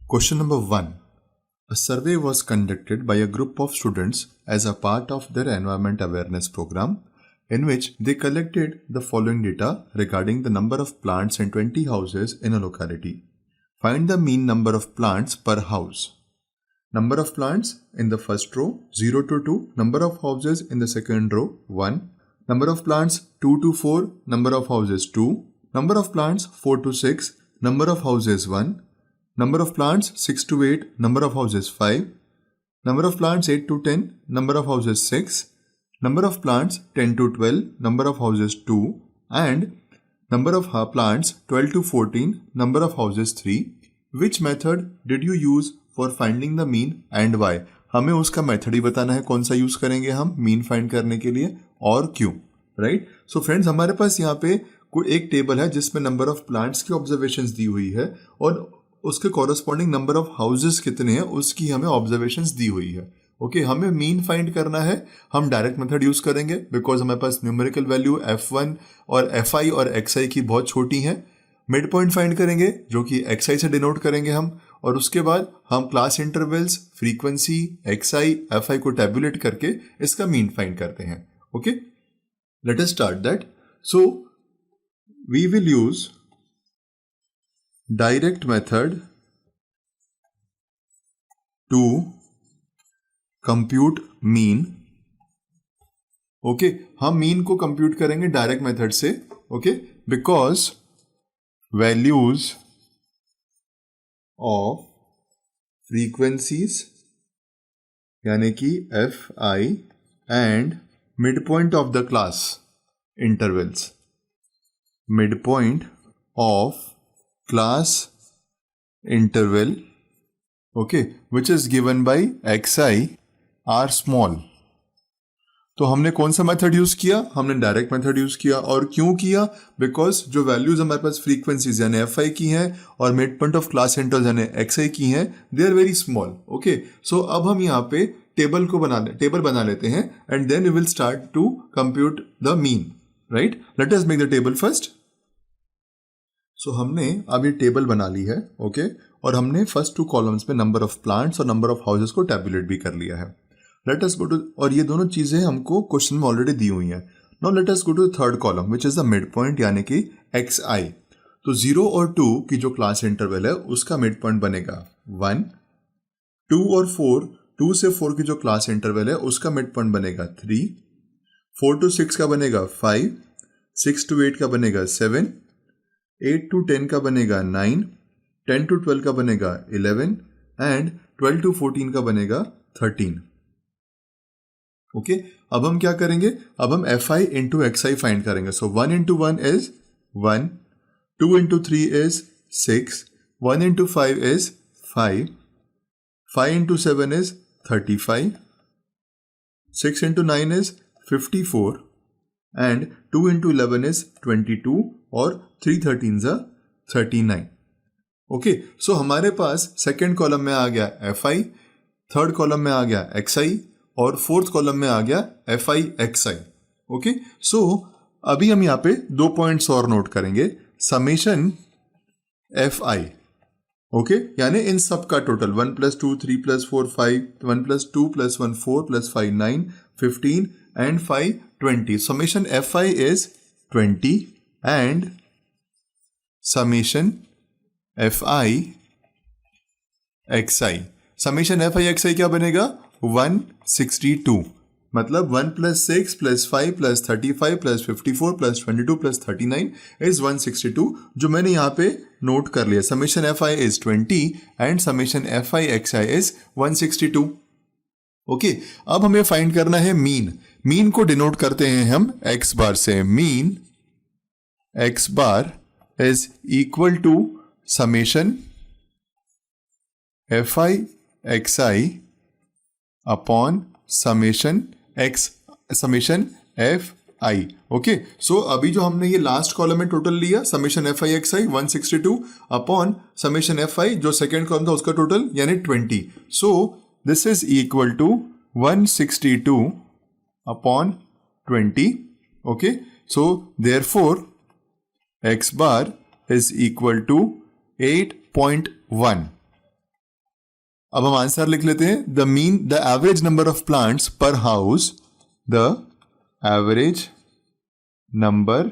Question number 1. A survey was conducted by a group of students as a part of their environment awareness program, in which they collected the following data regarding the number of plants in 20 houses in a locality. Find the mean number of plants per house. Number of plants in the first row 0 to 2, number of houses in the second row 1, number of plants 2 to 4, number of houses 2, number of plants 4 to 6, number of houses 1, number of plants 6 to 8, number of houses 5, number of plants 8 to 10, number of houses 6, number of plants 10 to 12, number of houses 2, and number of plants 12 to 14, number of houses 3. Which method did you use for finding the mean and why? हमें उसका method ही बताना है, कौन सा use करेंगे हम mean find करने के लिए और क्यों, राइट? सो फ्रेंड्स, हमारे पास यहाँ पे कोई एक टेबल है जिसमें नंबर ऑफ प्लांट्स की ऑब्जर्वेशंस दी हुई है और उसके कॉरेस्पॉन्डिंग नंबर ऑफ हाउसेस कितने हैं उसकी हमें ऑब्जर्वेशंस दी हुई है. ओके, हमें मीन फाइंड करना है. हम डायरेक्ट मेथड यूज करेंगे बिकॉज हमारे पास न्यूमेरिकल वैल्यू F1 और Fi और Xi की बहुत छोटी है. मिड पॉइंट फाइंड करेंगे जो कि Xi से डिनोट करेंगे हम, और उसके बाद हम class intervals, frequency, Xi, Fi को टैबुलेट करके इसका मीन फाइंड करते हैं. Okay, let us start that. So we will use direct method to compute mean. Okay, हम मीन को कंप्यूट करेंगे डायरेक्ट मेथड से. Okay, because values of frequencies यानी कि Fi and mid point of the class intervals, mid point of class interval, okay, which is given by Xi are small. तो हमने कौन सा मेथड यूज किया? हमने डायरेक्ट मेथड यूज किया. और क्यों किया? बिकॉज जो वैल्यूज हमारे पास फ्रीक्वेंसीज यानी Fi की हैं और mid point of class interval यानी Xi की हैं, they are very small. Okay, so अब हम यहाँ पे टेबल बना लेते हैं and then we will start to compute the mean, right? Let us make the table first. So हमने अब ये टेबल बना ली है. ओके, और हमने फर्स्ट 2 कॉलम्स में नंबर ऑफ प्लांट्स और नंबर ऑफ हाउसेस को टैबुलेट भी कर लिया है. लेट अस गो टू, और ये दोनों चीजें हमको क्वेश्चन में ऑलरेडी दी हुई हैं. Now let us go to the third column which is the mid point यानी कि Xi. तो 0 और 2 की जो क्लास इंटरवल है उसका मिड पॉइंट बनेगा 1. 2 और 4, 2 से 4 की जो क्लास इंटरवल है उसका मिड पॉइंट बनेगा 3. 4 to 6 का बनेगा 5. 6 to 8 का बनेगा 7. 8 to 10 का बनेगा 9, 10 to 12 का बनेगा 11 एंड 12 to 14 का बनेगा 13. ओके, अब हम क्या करेंगे? अब हम Fi इंटू Xi फाइंड करेंगे. सो 1 into 1 is 1, 2 into 3 is 6, 1 into 5 is 5, 5 into 7 is 35, 6 into 9 is 54 and 2 into 11 is 22 और 3 13s are 39. ओके, सो हमारे पास सेकेंड कॉलम में आ गया Fi, थर्ड कॉलम में आ गया Xi और फोर्थ कॉलम में आ गया Fi Xi. ओके, सो अभी हम यहाँ पे 2 पॉइंट्स और नोट करेंगे. समेशन Fi, ओके, यानी इन सब का total 1 + 2 3 + 4 5, 1 + 2 + 1 4 + 5 9 15 and 5 20. Summation Fi is 20 and summation Fi Xi. Summation Fi Xi क्या बनेगा? 162. मतलब 1 + 6 + 5 + 35 + 54 + 22 + 39 is 162, जो मैंने यहाँ पे नोट कर लिया. Summation Fi is 20 and summation Fi Xi is 162. Okay, अब हमें फाइंड करना है मीन. मीन को डिनोट करते हैं हम X बार से. Mean X bar is equal to summation Fi Xi upon summation Fi. Okay, so अभी जो हमने ये लास्ट कॉलम में टोटल लिया summation Fi Xi 162 upon summation Fi जो सेकेंड कॉलम था उसका टोटल यानी 20. So this is equal to 162 upon 20. Okay, so therefore X bar is equal to 8.1. अब हम आंसर लिख लेते हैं. The average number of plants per house, the average number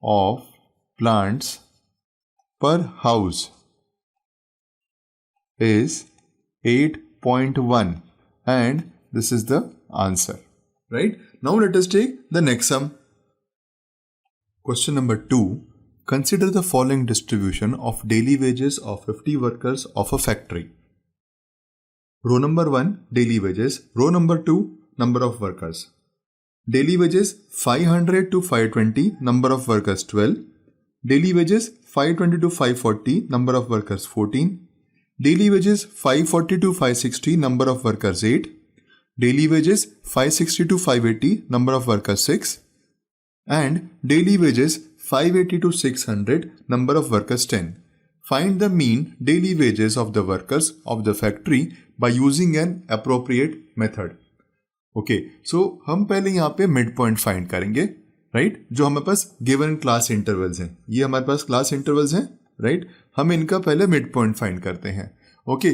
of plants per house is 8.1 and this is the answer. Right? Now let us take the next sum. Question number 2. Consider the following distribution of daily wages of 50 workers of a factory. Row number 1 daily wages, row number 2 number of workers. Daily wages 500 to 520, number of workers 12. Daily wages 520 to 540, number of workers 14. Daily wages 540 to 560, number of workers 8. Daily wages 560 to 580, number of workers 6. And daily wages 580 to 600, number of workers 10. Find the mean daily wages of the workers of the factory by using an appropriate method. Okay, so हम पहले यहाँ पे mid point find करेंगे. Right, जो हमारे पास given class intervals हैं, ये हमारे पास क्लास इंटरवल्स हैं. राइट, हम इनका पहले मिड पॉइंट फाइंड करते हैं. ओके,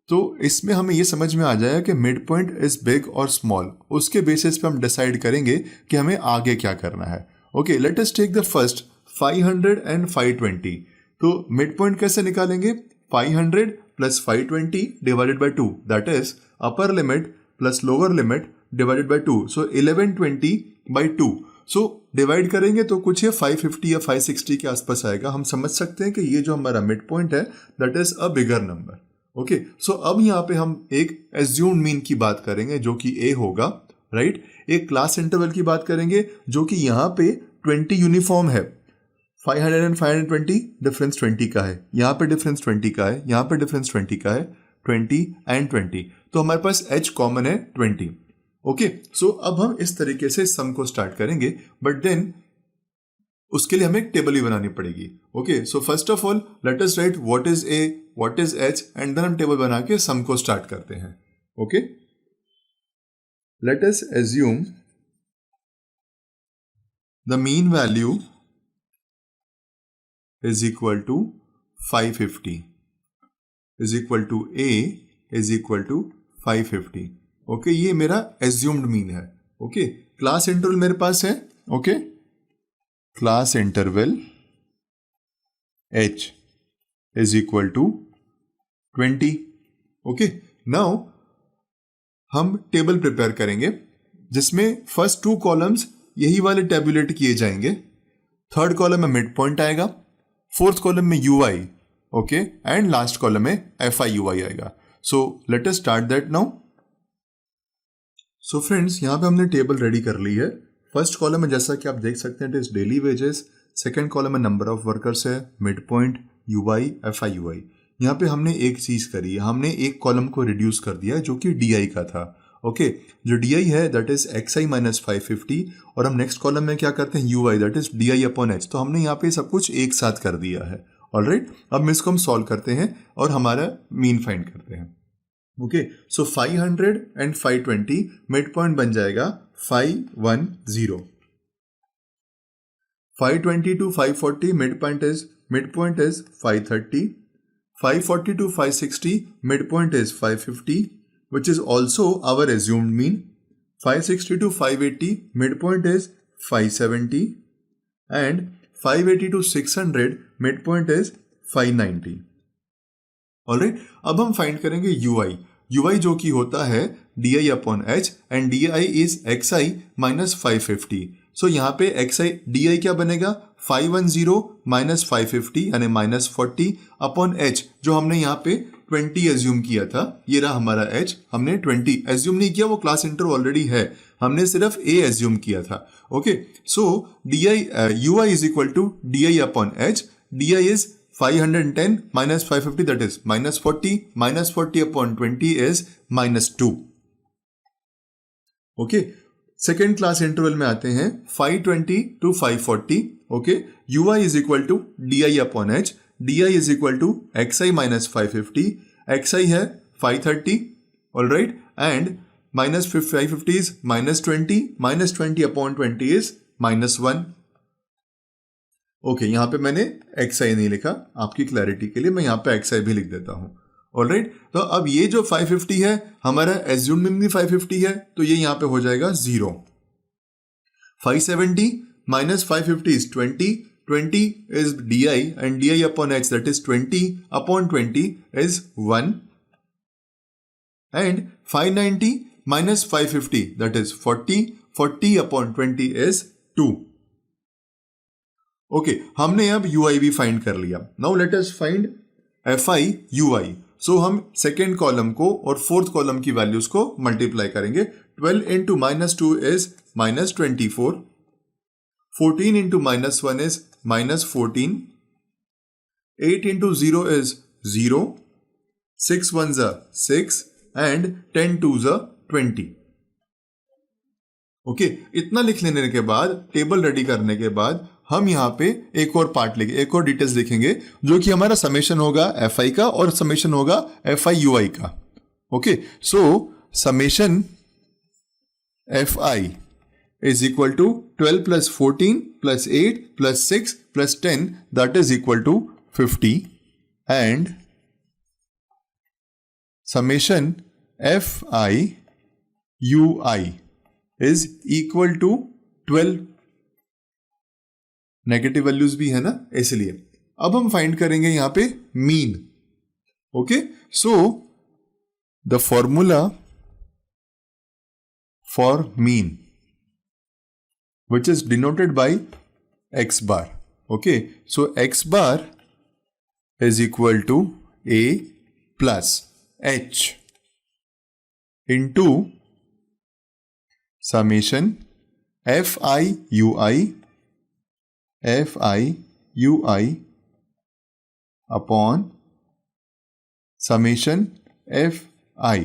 तो इसमें हमें ये समझ में आ जाएगा कि मिड पॉइंट इज बिग और स्मॉल. उसके बेसिस पे हम डिसाइड करेंगे कि हमें आगे क्या करना है. Okay, let us take the first 500 and 520. तो मिड पॉइंट कैसे निकालेंगे? 500 plus 520 divided by 2, that is upper limit plus lower limit divided by 2. So 1120 by 2. So divide करेंगे तो कुछ ये 550 या 560 के आसपास आएगा. हम समझ सकते हैं कि ये जो हमारा मिड पॉइंट है that is a bigger number. Okay, so अब यहाँ पे हम एक एज्यूम्ड मीन की बात करेंगे जो कि ए होगा. राइट, एक क्लास इंटरवल की बात करेंगे जो कि यहाँ पे 20 यूनिफॉर्म है. 500 एंड 520 डिफरेंस 20 का है, यहाँ पे डिफरेंस 20 का है, यहाँ पे डिफरेंस 20 का है, 20 एंड 20. तो हमारे पास एच कॉमन है 20. ओके, सो अब हम इस तरीके से सम को स्टार्ट करेंगे, बट देन उसके लिए हमें एक टेबल ही बनानी पड़ेगी. Okay, so first of all let us write what is A, what is H, and then हम टेबल बना के सम को स्टार्ट करते हैं. Okay, let us assume the mean value is equal to 550 is equal to A is equal to 550. Okay, ये मेरा assumed mean है. Okay, class interval मेरे पास है. Okay, class interval H is equal to 20. Okay, now हम table prepare करेंगे जिसमें first 2 columns यही वाले टेबुलेट किए जाएंगे. थर्ड कॉलम में मिड पॉइंट आएगा, फोर्थ कॉलम में you I. Okay, and last column में एफ आई यू आई आएगा. So let us start that now. So friends, यहाँ पे हमने टेबल रेडी कर ली है. फर्स्ट कॉलम में जैसा कि आप देख सकते हैं it is daily wages. Second column में नंबर ऑफ वर्कर्स है, mid point, U I, F I U I. यहाँ पे हमने एक चीज करी है, हमने एक कॉलम को रिड्यूस कर दिया जो कि डी आई का था. ओके, जो डी आई है that is x I minus 550, और हम नेक्स्ट कॉलम में क्या करते हैं, you I that is D I upon H. तो हमने यहाँ पे सब कुछ एक साथ कर दिया है. ऑलराइट, अब इसको हम सॉल्व करते हैं और हमारा मीन फाइंड करते हैं. Okay, so 500 and 520 mid point बन जाएगा 510. 520 to 540 mid point is 530. 540 to 560 midpoint is 550, which is also our assumed mean. 560 to 580 midpoint is 570, and 580 to 600 midpoint is 590. Alright, अब हम फाइंड करेंगे UI. UI जो कि होता है DI upon H and DI is XI minus 550. सो यहाँ पे XI DI क्या बनेगा, 510 माइनस 550 यानी माइनस 40 अपॉन H जो हमने यहाँ पे 20 एज्यूम किया था. ये रहा हमारा H. हमने 20 एज्यूम नहीं किया, वो क्लास इंटर ऑलरेडी है, हमने सिर्फ A एज्यूम किया था. Okay, so DI UI is equal to DI upon H. DI is 510 minus 550 that is minus 40. Minus 40 upon 20 is minus 2. Okay. Second class interval में आते हैं 520 to 540. Okay, UI is equal to DI upon H. DI is equal to XI minus 550. XI है 530. Alright, and minus 550 is minus 20. Minus 20 upon 20 is minus 1. Okay, यहाँ पे मैंने XI नहीं लिखा, आपकी क्लैरिटी के लिए मैं यहाँ पे XI भी लिख देता हूँ. ऑलराइट, तो अब ये जो 550 है हमारा एज्यूम्ड मीन भी 550 है, तो ये यहां पे हो जाएगा 0. 570 minus 550 is 20. 20 is di and di upon h, that is 20 upon 20 is 1. And 590 minus 550, that is 40. 40 upon 20 is 2. Okay, हमने अब ui भी फाइंड कर लिया. Now let us find fi ui. So हम सेकेंड कॉलम को और फोर्थ कॉलम की values को मल्टीप्लाई करेंगे. 12 into minus 2 is minus 24. 14 into minus 1 is minus 14. 8 into 0 is 0. 6 ones are 6 and 10 twos are 20. Okay, इतना लिख लेने के बाद, टेबल रेडी करने के बाद हम यहां पे एक और पार्ट लिखेंगे, एक और डिटेल्स लिखेंगे जो कि हमारा समेशन होगा एफ आई का और समेशन होगा एफ आई यू आई का. Okay, so summation F I is equal to 12 plus 14 plus 8 plus 6 plus 10, that is equal to 50, and summation fi ui is equal to 12. Negative values भी है ना, इसलिए अब हम फाइंड करेंगे यहां पे mean. Okay, so the formula for mean which is denoted by x bar. Okay, so x bar is equal to a plus h into summation fi ui upon summation fi.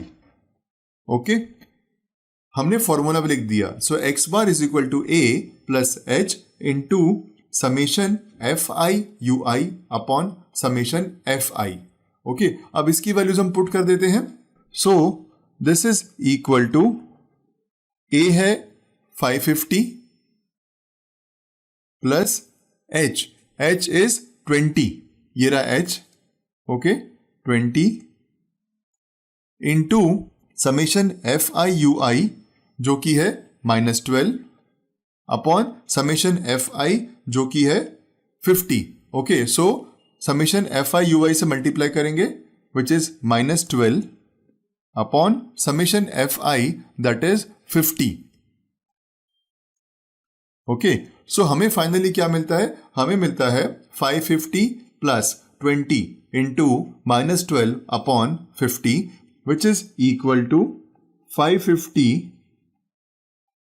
Okay, हमने formula भी लिख दिया. So X bar is equal to A plus H into summation F I U I upon summation F I. Okay, अब इसकी values हम put कर देते हैं. So this is equal to A है 550 प्लस एच, एच इज 20, ये रहा H. Okay, 20 into summation F I U I जो कि है -12 अपॉन समेशन एफ आई जो कि है 50. Okay, so summation F I U I से मल्टीप्लाई करेंगे which is -12 upon summation F I that is 50. Okay, so हमें फाइनली क्या मिलता है? हमें मिलता है 550 plus 20 into -12 upon 50 which is equal to 550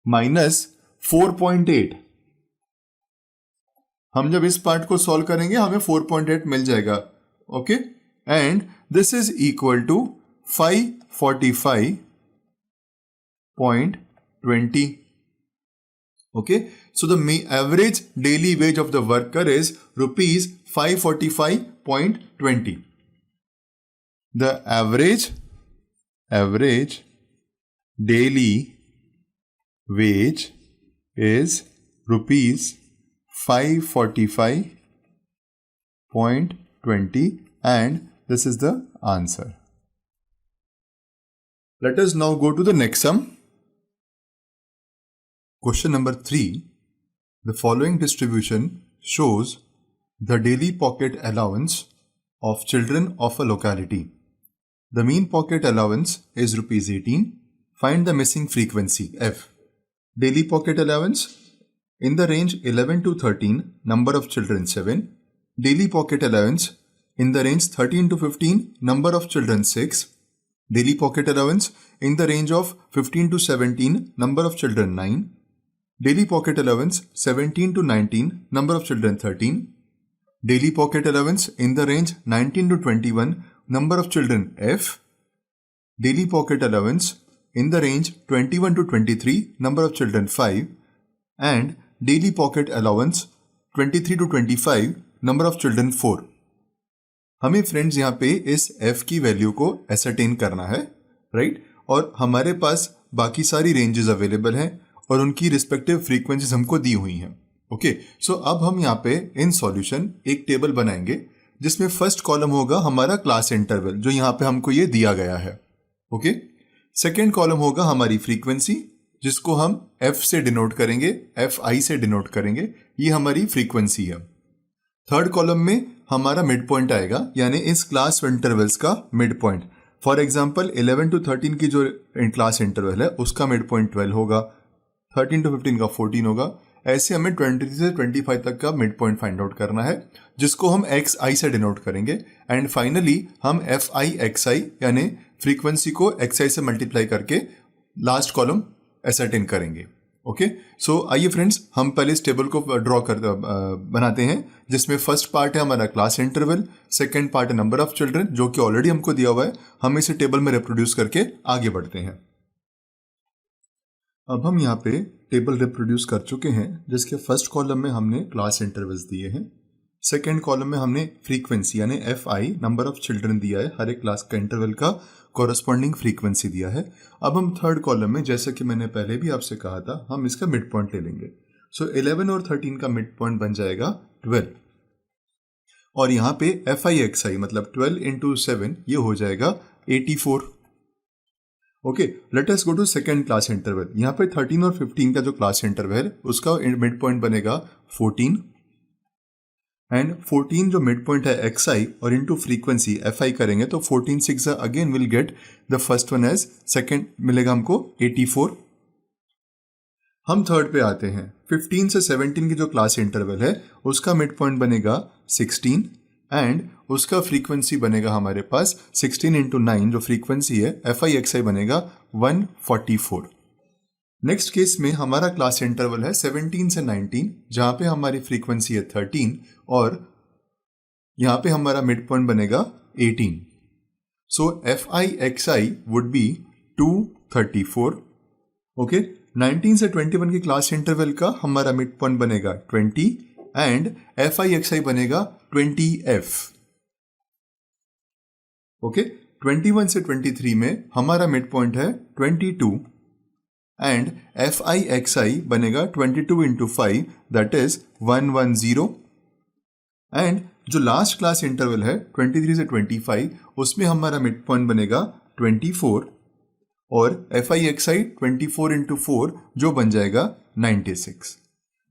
minus 4.8. हम जब इस पार्ट को सॉल्व करेंगे हमें 4.8 मिल जाएगा. Okay, and this is equal to 545.20. Okay, so the average daily wage of the worker is rupees 545.20. The average daily wage is rupees 545.20 and this is the answer. Let us now go to the next sum. Question number 3. The following distribution shows the daily pocket allowance of children of a locality. The mean pocket allowance is rupees 18. Find the missing frequency f. Daily pocket allowance in the range 11 to 13, number of children 7. Daily pocket allowance in the range 13 to 15, number of children 6. Daily pocket allowance in the range of 15 to 17, number of children 9. Daily pocket allowance 17 to 19, number of children 13. Daily pocket allowance in the range 19 to 21, number of children f. Daily pocket allowance in the range 21 to 23, number of children 5. And daily pocket allowance 23 to 25, number of children 4. हमें friends यहाँ पे इस f की value को ascertain करना है, right? और हमारे पास बाकी सारी रेंजेस अवेलेबल हैं और उनकी रिस्पेक्टिव फ्रीक्वेंसीज हमको दी हुई हैं. ओके, सो अब हम यहाँ पे इन सॉल्यूशन एक टेबल बनाएंगे जिसमें फर्स्ट कॉलम होगा हमारा क्लास इंटरवल, जो यहाँ पे हमको ये दिया गया है। ओके, सेकेंड कॉलम होगा हमारी फ्रीक्वेंसी, जिसको हम एफ से डिनोट करेंगे, एफ आई से डिनोट करेंगे, ये हमारी फ्रीक्वेंसी है। थर्ड कॉलम में हमारा मिड पॉइंट आएगा, यानी इस क्लास इंटरवल्स का mid point. For example 11 to 13 की जो क्लास इंटरवल है उसका मिड पॉइंट 12 होगा, 13 to 15 का 14 होगा। ऐसे हमें 23 से 25 तक का मिड पॉइंट फाइंड आउट करना है, जिसको हम एक्स आई से डिनोट करेंगे। एंड फाइनली हम एफ आई एक्स आई यानी फ्रीक्वेंसी को एक्स आई से मल्टीप्लाई करके लास्ट कॉलम एसर्टेन करेंगे। ओके, सो आइए फ्रेंड्स, हम पहले इस टेबल को ड्रॉ कर बनाते हैं, जिसमें फर्स्ट पार्ट है हमारा क्लास इंटरवल, सेकंड पार्ट है नंबर ऑफ चिल्ड्रन, जो कि ऑलरेडी हमको दिया हुआ है। हम इसे टेबल में रिप्रोड्यूस करके आगे बढ़ते हैं। अब हम यहाँ पे टेबल रिप्रोड्यूस कर चुके हैं, जिसके फर्स्ट कॉलम में हमने क्लास इंटरवल्स दिए हैं, सेकेंड कॉलम में हमने फ्रीक्वेंसी यानी F I number of children दिया है, हर एक क्लास का इंटरवल का कॉरस्पॉन्डिंग फ्रीक्वेंसी दिया है। अब हम थर्ड कॉलम में, जैसा कि मैंने पहले भी आपसे कहा था, हम इसका मिड पॉइंट ले लेंगे। सो 11 और 13 का मिड पॉइंट बन जाएगा 12, और यहाँ पे एफ आई एक्स आई मतलब 12 into 7 ये हो जाएगा 84। Okay, let us go to second class interval. यहाँ पे 13 और 15 का जो क्लास इंटरवल है उसका मिड पॉइंट बनेगा 14, एंड 14 जो मिड पॉइंट है एक्स आई और इनटू फ्रीक्वेंसी एफ आई करेंगे तो 14 6 again will get the first one as second, मिलेगा हमको 84। हम थर्ड पे आते हैं। 15 से 17 की जो क्लास इंटरवल है उसका मिड पॉइंट बनेगा 16, एंड उसका फ्रीक्वेंसी बनेगा हमारे पास 16 into 9 जो फ्रीक्वेंसी है एफ आई एक्स आई बनेगा 144। नेक्स्ट केस में हमारा क्लास इंटरवल है 17 से 19, जहां पे हमारी फ्रीक्वेंसी है 13 और यहां पे हमारा मिड पॉइंट बनेगा 18। So F I x I would be 234। Okay, 19 से 21 की क्लास इंटरवल का हमारा मिड पॉइंट बनेगा 20, एंड एफ आई एक्स आई बनेगा 20f। ओके, 21 से 23 में हमारा मिड पॉइंट है 22, एंड एफ आई एक्स आई बनेगा 22 into 5 दैट इज 110, एंड जो लास्ट क्लास इंटरवल है 23 से 25 उसमें हमारा मिड पॉइंट बनेगा 24, और F I x I 24 into 4 जो बन जाएगा 96।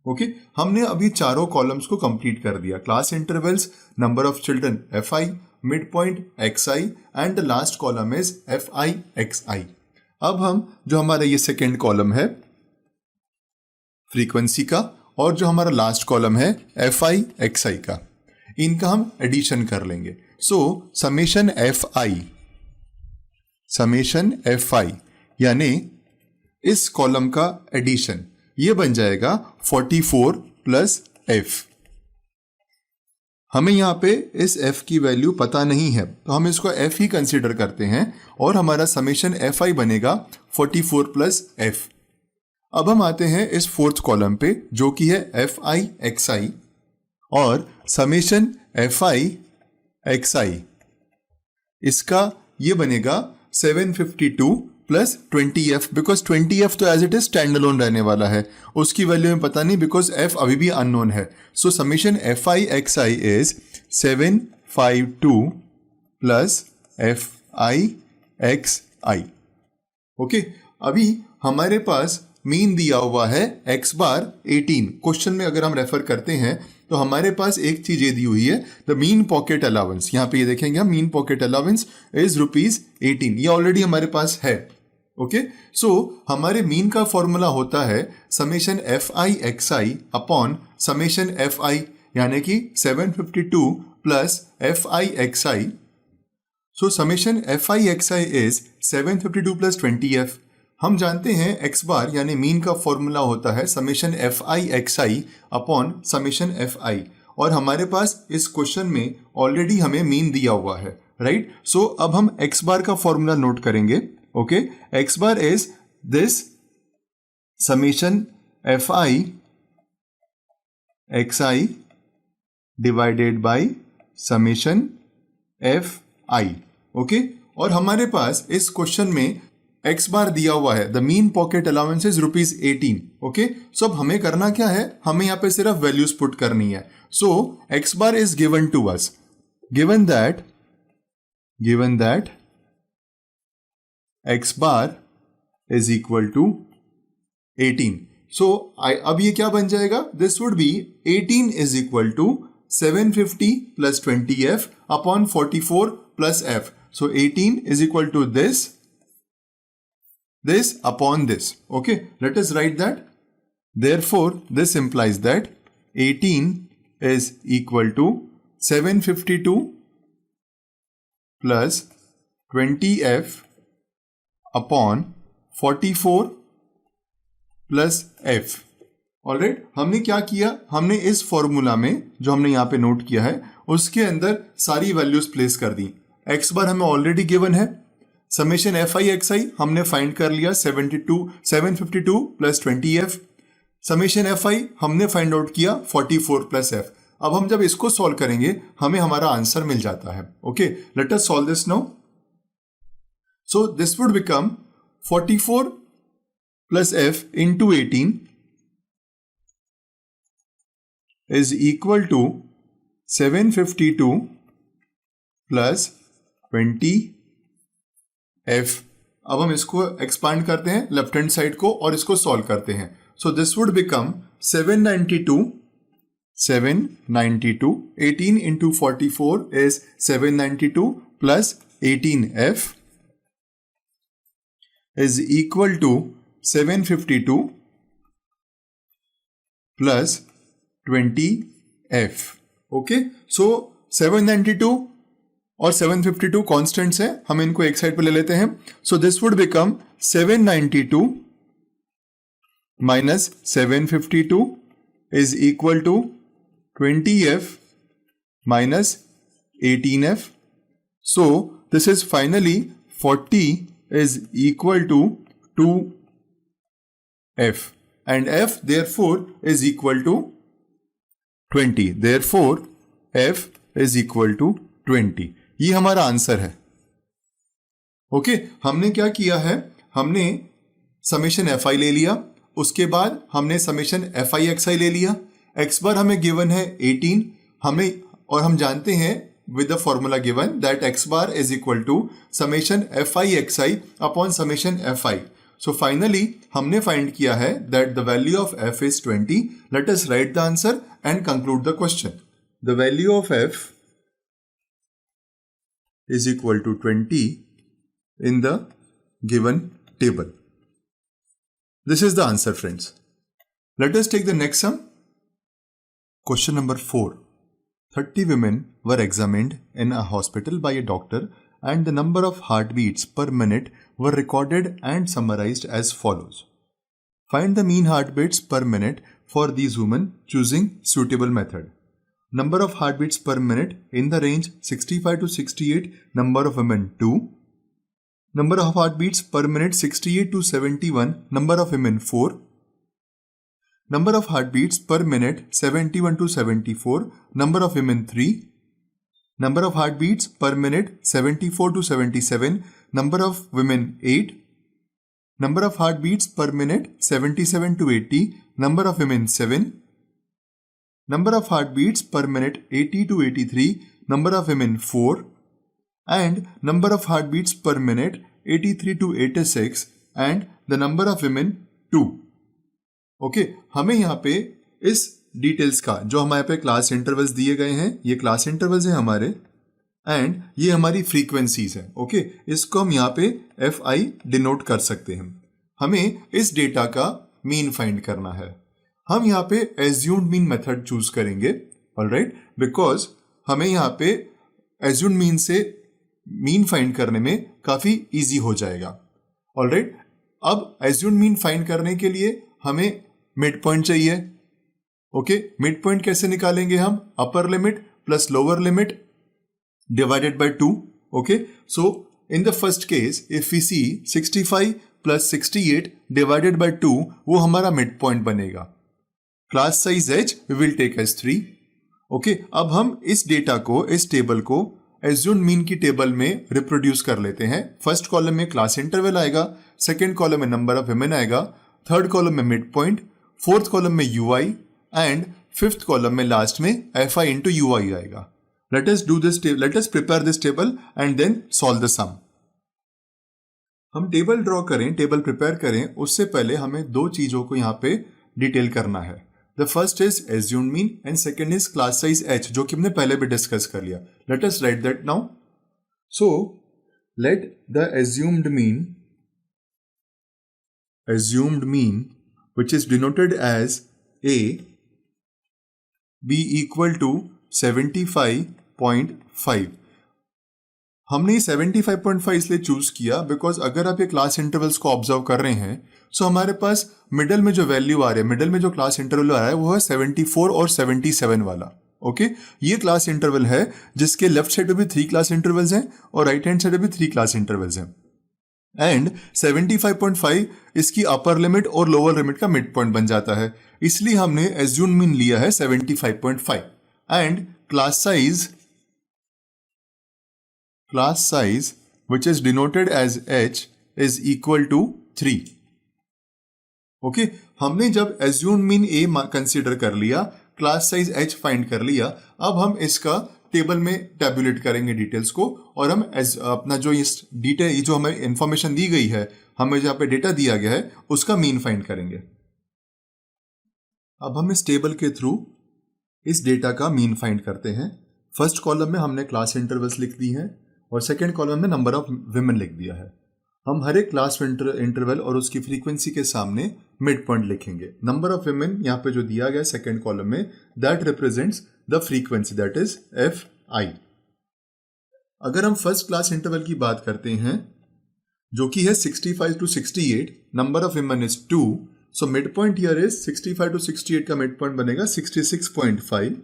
ओके, हमने अभी चारों कॉलम्स को कंप्लीट कर दिया, class intervals, number of children F I, mid point X I, and the last column is F I x I. अब हम जो हमारा ये सेकेंड कॉलम है फ्रीक्वेंसी का, और जो हमारा लास्ट कॉलम है एफ आई एक्स आई का, इनका हम एडिशन कर लेंगे। सो समेशन एफ आई यानी इस कॉलम का एडिशन, ये बन जाएगा 44 प्लस एफ। हमें यहाँ पे इस f की वैल्यू पता नहीं है, तो हम इसको f ही कंसीडर करते हैं, और हमारा समेशन एफ आई बनेगा 44 प्लस एफ। अब हम आते हैं इस फोर्थ कॉलम पे, जो कि है एफ आई एक्स आई, और summation F I x i इसका ये बनेगा 752 प्लस 20f, बिकॉज 20f तो as it is stand alone रहने वाला है, उसकी वैल्यू हमें पता नहीं, बिकॉज f अभी भी अननोन है। सो summation F I x I is 752 plus F I x I. Okay, अभी हमारे पास मीन दिया हुआ है x बार 18। क्वेश्चन में अगर हम रेफर करते हैं तो हमारे पास एक चीज ये दी हुई है, द मीन पॉकेट अलाउंस। यहाँ पे ये देखेंगे हम, मीन पॉकेट अलाउंस इज ₹18, ये ऑलरेडी हमारे पास है। ओके, सो हमारे मीन का फॉर्मूला होता है summation F I x I upon summation F I, यानी कि 752 plus F I x I. So summation F I x I is 752 plus 20f। हम जानते हैं x बार यानी मीन का फॉर्मूला होता है summation F I x I upon summation F I, और हमारे पास इस क्वेश्चन में ऑलरेडी हमें मीन दिया हुआ है, राइट। सो अब हम x बार का फॉर्मूला नोट करेंगे। Okay, x bar is this summation F I x I divided by summation F I. Okay, और हमारे पास इस क्वेश्चन में x बार दिया हुआ है, the mean pocket allowance is ₹18। Okay, so अब हमें करना क्या है, हमें यहाँ पे सिर्फ वैल्यूज पुट करनी है। So x bar is given to us, given that x bar is equal to 18. So अब ये क्या बन जाएगा? This would be 18 is equal to 750 plus 20f upon 44 plus f. So 18 is equal to this upon this. Okay, let us write that. Therefore, this implies that 18 is equal to 752 plus 20f upon 44 plus F. Alright, हमने क्या किया? हमने इस formula में जो हमने यहां पे नोट किया है उसके अंदर सारी वैल्यूज प्लेस कर दी. एक्स बार हमें ऑलरेडी गिवन है. समेशन एफ आई एक्स आई हमने फाइंड कर लिया 752 plus 20f. Summation F I हमने फाइंड आउट किया 44 प्लस एफ. अब हम जब इसको सॉल्व करेंगे हमें हमारा आंसर मिल जाता है. Okay, let us solve this now. So this would become 44 plus f into 18 is equal to 752 plus 20f. अब हम इसको एक्सपांड करते हैं लेफ्ट हैंड साइड को और इसको सॉल्व करते हैं. So this would become 792 18 into 44 is 792 plus 18f is equal to 752 plus 20f. Okay, सो 792 और 752 कॉन्स्टेंट्स हैं, हम इनको एक साइड पे ले लेते हैं. So this would become 792 minus 752 is equal to 20f minus 18f. So this is finally 40 is equal to 2f and f therefore is equal to 20. Therefore f is equal to 20. ये हमारा answer है. Okay, हमने क्या किया है? हमने summation F I ले लिया, उसके बाद हमने समेशन एफ आई एक्स आई ले लिया. एक्स बार हमें गिवन है 18 हमें, और हम जानते हैं with the formula given that x bar is equal to summation fi xi upon summation fi. So finally हमने find किया है that the value of f is 20. Let us write the answer and conclude the question. The value of f is equal to 20 in the given table. This is the answer, friends. Let us take the next sum. Question number 4. 30 women were examined in a hospital by a doctor and the number of heartbeats per minute were recorded and summarized as follows. Find the mean heartbeats per minute for these women choosing suitable method. Number of heartbeats per minute in the range 65 to 68, number of women 2. Number of heartbeats per minute 68 to 71, number of women 4. Number of heartbeats per minute 71 to 74, number of women 3. Number of heartbeats per minute 74 to 77, number of women 8. Number of heartbeats per minute 77 to 80, number of women 7. Number of heartbeats per minute 80 to 83, number of women 4. And number of heartbeats per minute 83 to 86 and the number of women 2. Okay, हमें यहाँ पे इस details का जो हमारे पे class intervals दिए गए हैं, ये क्लास इंटरवल्स हैं हमारे, एंड ये हमारी फ्रीक्वेंसीज है. ओके, इसको हम यहाँ पे एफ आई डिनोट कर सकते हैं. हमें इस डेटा का मीन फाइंड करना है. हम यहाँ पे एज्यूम्ड मीन मेथड चूज करेंगे. ऑलराइट, बिकॉज हमें यहाँ पे एज्यूम्ड मीन से मीन फाइंड करने में काफी इजी हो जाएगा. ऑलराइट, अब एज्यूम्ड मीन फाइंड करने के लिए हमें मिड पॉइंट चाहिए. ओके, मिड पॉइंट कैसे निकालेंगे हम? Upper limit plus lower limit divided by 2. Okay, so in the first case if we see 65 plus 68 divided by 2, वो हमारा मिड पॉइंट बनेगा. Class size h we will take as 3. Okay, अब हम इस data को, इस टेबल को assumed mean की टेबल में रिप्रोड्यूस कर लेते हैं. फर्स्ट कॉलम में क्लास इंटरवल आएगा, सेकेंड कॉलम में नंबर ऑफ वुमेन आएगा, थर्ड कॉलम में मिड पॉइंट, फोर्थ कॉलम में यूआई एंड फिफ्थ कॉलम में लास्ट में एफ आई इंटू यूआई आएगा. Let us prepare this table and then solve the sum. हम table draw करें, table prepare करें, उससे पहले हमें दो चीजों को यहाँ पे डिटेल करना है. The first is assumed mean and second is class size h, जो कि हमने पहले भी डिस्कस कर लिया. Late us right that now. So let the assumed mean which is denoted as a be equal to 75.5. हमने 75.5 इसलिए चूज किया बिकॉज अगर आप ये क्लास इंटरवल्स को ऑब्जर्व कर रहे हैं सो हमारे पास मिडल में जो वैल्यू आ रही है, मिडल में जो क्लास इंटरवल आ रहा है वो है 74 और 77 वाला. ओके ये क्लास इंटरवल है जिसके लेफ्ट साइड पे भी 3 क्लास इंटरवल्स हैं और राइट हैंड साइड पे भी 3 क्लास इंटरवल्स हैं. एंड 75.5 इसकी अपर लिमिट और लोअर लिमिट का मिड पॉइंट बन जाता है. इसलिए हमने एज्यूम्ड मीन लिया है 75.5 and class size which is denoted as h is equal to 3. Okay हमने जब एज्यूम्ड मीन a कंसीडर कर लिया, क्लास साइज h फाइंड कर लिया, अब हम इसका टेबल में टैबुलेट करेंगे डिटेल्स को और हम अपना जो इस डिटेल जो हमें इंफॉर्मेशन दी गई है, हमें जहां पे डेटा दिया गया है उसका मीन फाइंड करेंगे. अब हम इस टेबल के थ्रू इस डेटा का मीन फाइंड करते हैं. फर्स्ट कॉलम में हमने क्लास इंटरवल्स लिख दी हैं और सेकेंड कॉलम में नंबर ऑफ विमेन लिख दिया है. हम हर एक क्लास इंटरवल और उसकी फ्रीक्वेंसी के सामने मिड पॉइंट लिखेंगे. नंबर ऑफ विमेन यहाँ पे जो दिया गया सेकेंड कॉलम में that represents the frequency that is fi. अगर हम फर्स्ट क्लास इंटरवल की बात करते हैं जो कि है 65 to 68, number of women is 2, so mid point here is 65 to 68 का मिड पॉइंट बनेगा 66.5.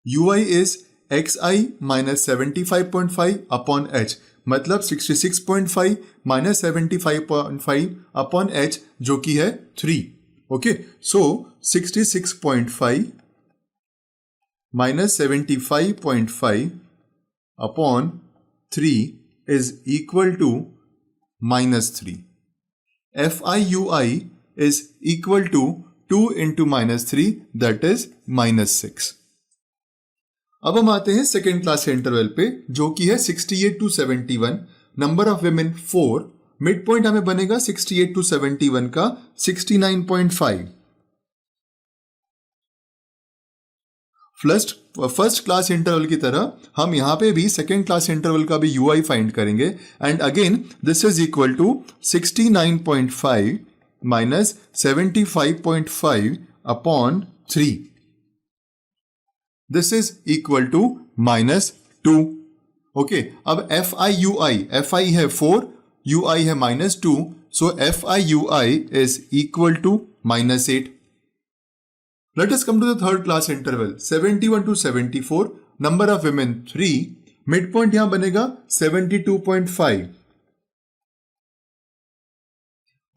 ui is xi minus 75.5 upon h, मतलब 66.5 minus 75.5 upon h जो कि है 3. Okay so 66.5 minus 75.5 upon 3 is equal to -3. FIUI is equal to 2 into -3 that is -6. अब हम आते हैं सेकेंड क्लास इंटरवल पे जो कि है 68 to 71, number of women 4, mid point हमें बनेगा 68 to 71 का 69.5. फर्स्ट क्लास इंटरवल की तरह हम यहां पे भी सेकेंड क्लास इंटरवल का भी यूआई फाइंड करेंगे and again this is equal to 69.5 minus 75.5 upon 3. This is equal to -2. Okay अब FI है 4, UI है -2, so FIUI is equal to -8. Let us come to the third class interval 71 to 74, number of women 3, midpoint यहां बनेगा 72.5.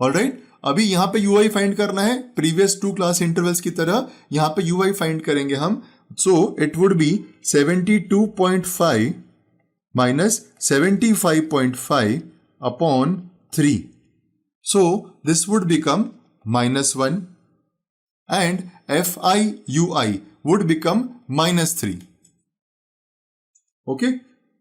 Alright अभी यहां पे UI find करना है प्रीवियस 2 क्लास इंटरवल्स की तरह यहां पे UI फाइंड करेंगे हम. So it would be 72.5 minus 75.5 upon 3. So this would become -1 and FIUI would become -3. Okay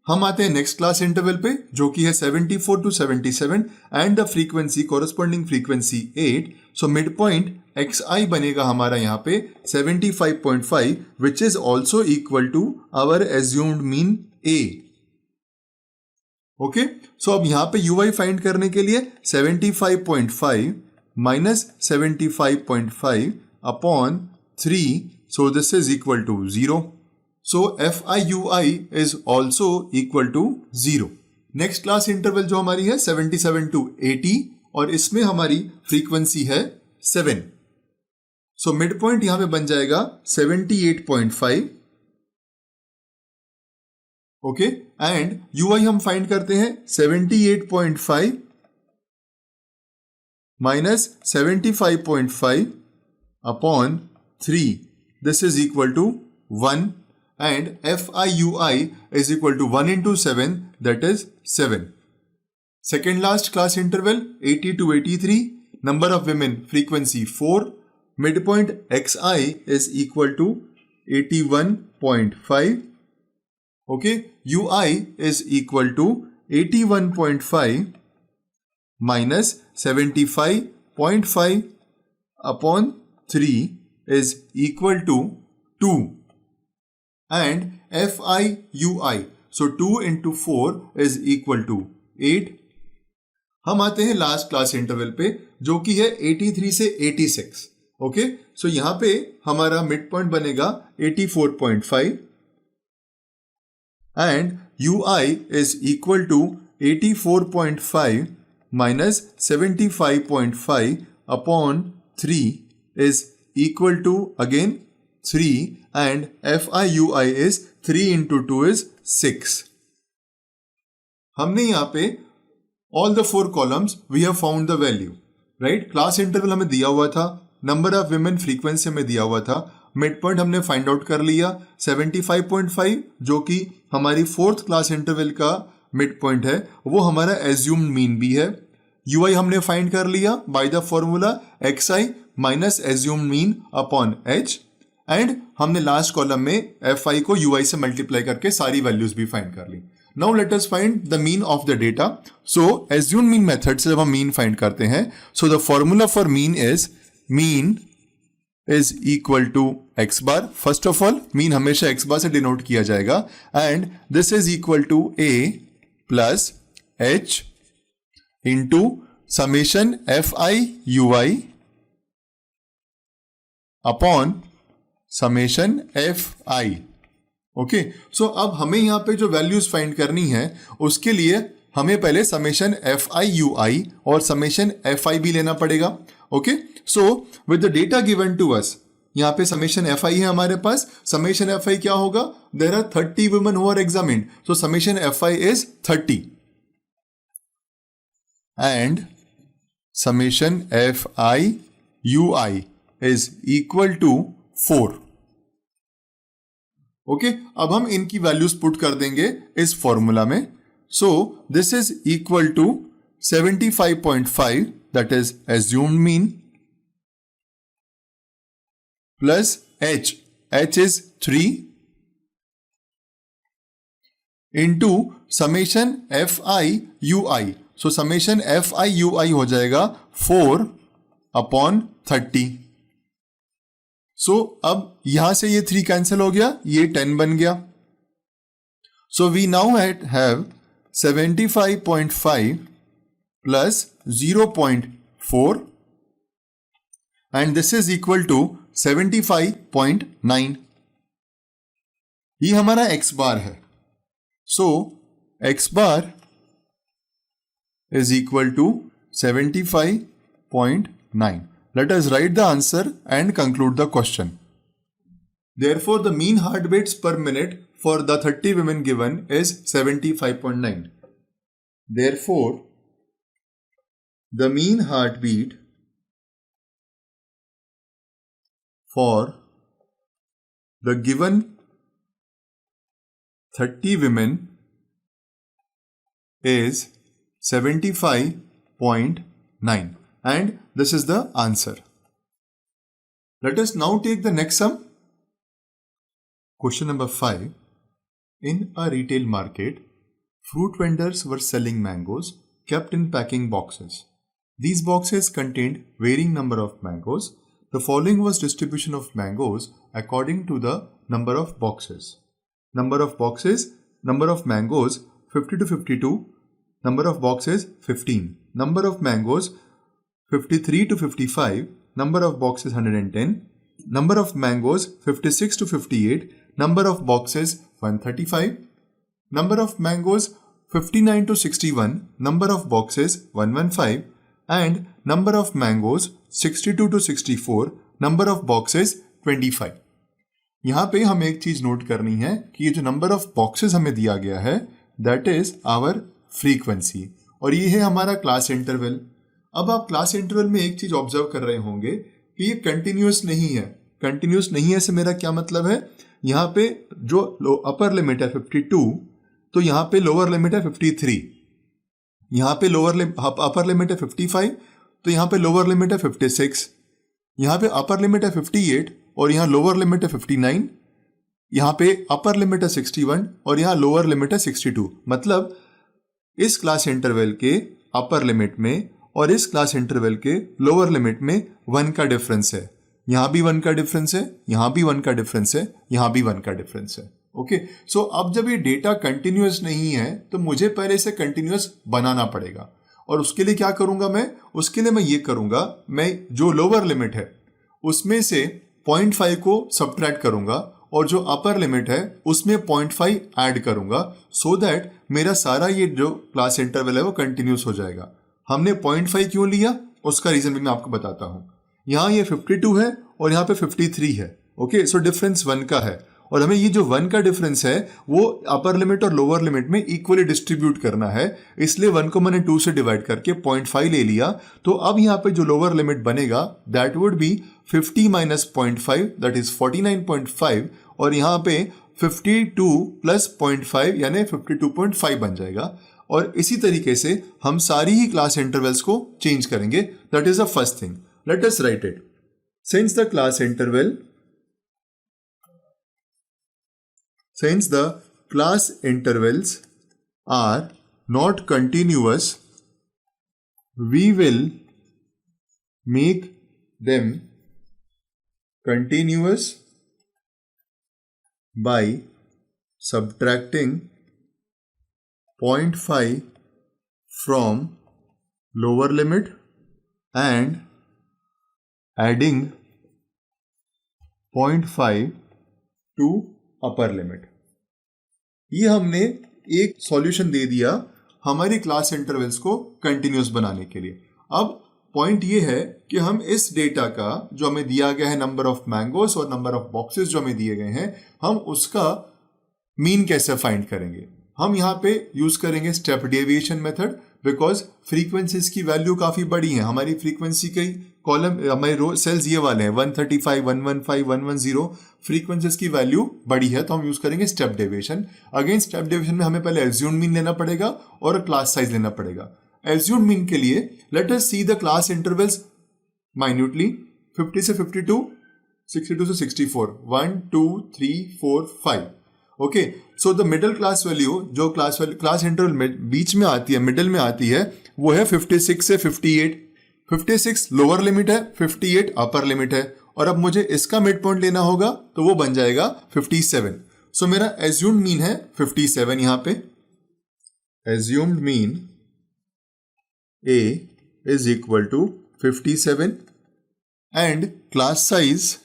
हम आते हैं नेक्स्ट क्लास इंटरवल पे जो कि है 74 to 77 and the frequency corresponding frequency 8. So mid point XI बनेगा हमारा यहाँ पे 75.5 which is also equal to our assumed mean A. Okay so अब यहाँ पे UI फाइंड करने के लिए 75.5 minus 75.5 upon 3, so this is equal to 0. So FIUI is also equal to 0. Next class interval जो हमारी है 77 to 80 और इसमें हमारी फ्रीक्वेंसी है 7. सो मिड पॉइंट यहां पे बन जाएगा 78.5. ओके एंड UI हम फाइंड करते हैं 78.5 minus 75.5 upon 3. This is equal to 1 and FIUI is equal to 1 into 7 that is 7. Second last class interval 80 to 83, number of women frequency 4, midpoint XI is equal to 81.5. Okay, ui is equal to 81.5 minus 75.5 upon 3 is equal to 2. And FI so 2 into 4 is equal to 8. हम आते हैं last class interval पे जो कि है 83 से 86. Okay, so यहां पे हमारा मिड पॉइंट बनेगा 84.5 and UI is equal to 84.5 minus 75.5 upon 3 is equal to again 3 and FIUI is 3 into 2 is 6. हमने यहाँ पे all the 4 columns we have found the value, right? Class interval हमें दिया हुआ था, नंबर ऑफ विमेन फ्रीक्वेंसी हमें दिया हुआ था, मिड पॉइंट हमने फाइंड आउट कर लिया 75.5 जो कि हमारी 4th क्लास इंटरवल का मिड पॉइंट है, वो हमारा एज्यूम्ड मीन भी है. यूआई हमने फाइंड कर लिया by the formula xi minus assumed mean upon h and हमने लास्ट कॉलम में fi को ui से मल्टीप्लाई करके सारी वैल्यूज भी फाइंड कर ली. Now let us find the mean of the data. So assumed mean method से जब हम मीन फाइंड करते हैं, so the formula for mean is equal to x bar. First of all, mean हमेशा x bar से denote किया जाएगा and this is equal to a plus h into summation FI upon summation FI. Okay, so अब हमें यहां पे जो values find करनी है उसके लिए हमें पहले समेशन FIUI और समेशन FI भी लेना पड़ेगा. Okay, so with the data given to us, यहां पे समेशन FI है हमारे पास. समेशन FI क्या होगा? There are 30 women who are examined, so summation FI is 30 and summation FIUI is equal to 4. Okay, अब हम इनकी वैल्यूज पुट कर देंगे इस फॉर्मूला में. So this is equal to 75.5 that is assumed mean plus h is 3 into summation FIUI. so summation FIUI हो जाएगा 4 upon 30. so अब यहां से ये 3 कैंसिल हो गया, ये 10 बन गया. so we now have 75.5 plus 0.4 and this is equal to 75.9. ये हमारा x bar है. so x bar is equal to 75.9. let us write the answer and conclude the question. therefore the mean heartbeats per minute for the 30 women given is 75.9. therefore the mean heartbeat for the given 30 women is 75.9 and this is the answer. Let us now take the next sum. Question number 5. In a retail market, fruit vendors were selling mangoes kept in packing boxes. These boxes contained varying number of mangoes. The following was distribution of mangoes according to the number of boxes. Number of boxes, number of mangoes 50 to 52, number of boxes 15. Number of mangoes 53 to 55, number of boxes 110. Number of mangoes 56 to 58, number of boxes 135. Number of mangoes 59 to 61, number of boxes 115 and number of mangoes 62 to 64, number of boxes 25. यहां पे हमें एक चीज note करनी है कि ये जो नंबर ऑफ बॉक्सेस हमें दिया गया है दैट इज आवर फ्रीक्वेंसी और ये है हमारा क्लास इंटरवल. अब आप क्लास इंटरवल में एक चीज ऑब्जर्व कर रहे होंगे कि ये कंटिन्यूअस नहीं है. कंटिन्यूअस नहीं है से मेरा क्या मतलब है? यहाँ पे जो अपर लिमिट है 52, तो यहाँ पे लोअर लिमिट है 53, यहाँ पे अपर लिमिट है 55, तो यहाँ पे लोअर लिमिट है 56, यहाँ पे अपर लिमिट है 58 और यहाँ लोअर लिमिट है 59 यहाँ पे अपर लिमिट है 61 और यहाँ लोअर लिमिट है 62। मतलब इस क्लास इंटरवल के अपर लिमिट में और इस क्लास इंटरवल के लोअर लिमिट में 1 का डिफरेंस है। यहाँ भी 1 का डिफरेंस है, यहाँ भी 1 का डिफरेंस है, यहाँ भी 1 का डिफरेंस है। ओके, सो अब जब ये डेटा कंटिन्यूअस नहीं है तो मुझे पहले इसे कंटिन्यूअस बनाना पड़ेगा। और उसके लिए क्या करूंगा मैं? उसके लिए मैं ये करूंगा, मैं जो लोअर लिमिट है उसमें से 0.5 को सब्ट्रैक्ट करूंगा और जो अपर लिमिट है उसमें 0.5 ऐड करूंगा, सो दैट मेरा सारा ये जो क्लास इंटरवल है वो कंटिन्यूस हो जाएगा। हमने 0.5 क्यों लिया उसका रीजन भी मैं आपको बताता हूं। यहाँ ये 52 है और यहाँ पे 53 है। ओके, सो डिफरेंस 1 का है और हमें ये जो 1 का डिफरेंस है वो अपर लिमिट और लोअर लिमिट में इक्वली डिस्ट्रीब्यूट करना है, इसलिए 1 को मैंने 2 से डिवाइड करके 0.5 ले लिया। तो अब यहाँ पे जो लोअर लिमिट बनेगा that would be 50 minus 0.5 that is 49.5 और यहाँ पे 52 प्लस 0.5 यानी 52.5 बन जाएगा। और इसी तरीके से हम सारी ही क्लास इंटरवल्स को चेंज करेंगे। That is the first thing. Late us right it. Since the class intervals are not continuous, we will make them continuous by subtracting 0.5 from lower limit and adding 0.5 to upper limit. ये हमने एक solution दे दिया हमारी class intervals को continuous बनाने के लिए। अब पॉइंट ये है कि हम इस डेटा का जो हमें दिया गया है नंबर ऑफ मैंगोस और नंबर ऑफ बॉक्सेस जो हमें दिए गए हैं, हम उसका मीन कैसे फाइंड करेंगे। हम यहाँ पे यूज करेंगे step deviation method, because frequencies की वैल्यू काफी बड़ी है। हमारी फ्रीक्वेंसी के कॉलम हमारे रो सेल्स ये वाले हैं 135, 115, 110। फ्रीक्वेंसीज की वैल्यू बड़ी है तो हम यूज करेंगे step deviation. Again step deviation में हमें पहले एज्यूम्ड मीन लेना पड़ेगा और क्लास साइज लेना पड़ेगा। एज्यूम्ड मीन के लिए let us see the class intervals minutely. 50 से 52, 62 से 64, 1 2 3 4 5। Okay, so the middle class value जो क्लास इंटरवल में बीच में आती है, मिडिल में आती है, वो है 56 से 58। 56 लोअर लिमिट है, 58 अपर लिमिट है और अब मुझे इसका मिड पॉइंट लेना होगा तो वो बन जाएगा 57। सो मेरा एज्यूम्ड मीन है 57। यहां पे assumed mean A is equal to 57 and class size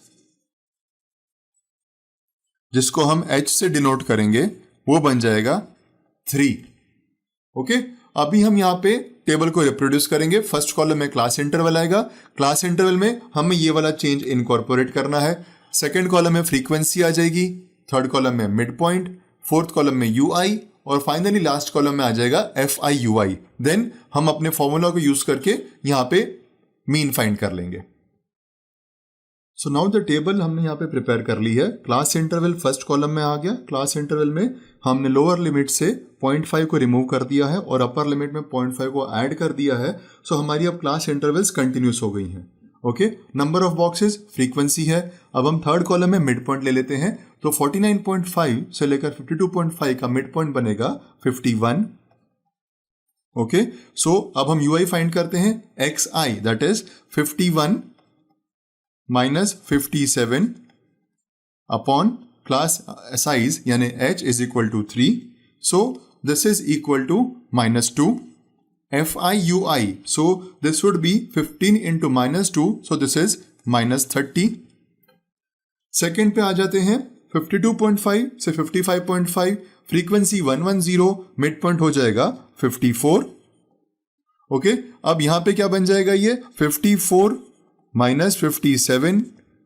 जिसको हम H से डिनोट करेंगे वो बन जाएगा 3। ओके, अभी हम यहाँ पे टेबल को रिप्रोड्यूस करेंगे। फर्स्ट कॉलम में क्लास इंटरवल आएगा, क्लास इंटरवल में हमें ये वाला चेंज इनकॉर्पोरेट करना है। सेकंड कॉलम में फ्रीक्वेंसी आ जाएगी, थर्ड कॉलम में मिड पॉइंट, फोर्थ कॉलम में UI और फाइनली लास्ट कॉलम में आ जाएगा FIUI। देन हम अपने फॉर्मूला को यूज करके यहाँ पे मीन फाइंड कर लेंगे। सो नाउ द टेबल हमने यहाँ पे प्रिपेयर कर ली है। क्लास इंटरवल फर्स्ट कॉलम में आ गया। क्लास इंटरवल में हमने लोअर लिमिट से 0.5 को रिमूव कर दिया है और अपर लिमिट में 0.5 को ऐड कर दिया है। सो हमारी अब क्लास इंटरवल्स कंटिन्यूस हो गई हैं। Okay, number of boxes frequency है। अब हम थर्ड कॉलम में मिड पॉइंट ले लेते हैं तो 49.5 से लेकर 52.5 का मिड पॉइंट बनेगा 51। ओके, सो अब हम UI फाइंड करते हैं। XI that is 51 minus 57 upon class size यानी H is equal to 3। So this is equal to -2। FIUI, so this would be 15 into -2, so this is -30। Second पे आ जाते हैं 52.5 से 55.5, फ्रीक्वेंसी 110, मिड पॉइंट हो जाएगा 54। Okay, अब यहां पे क्या बन जाएगा ये 54 minus 57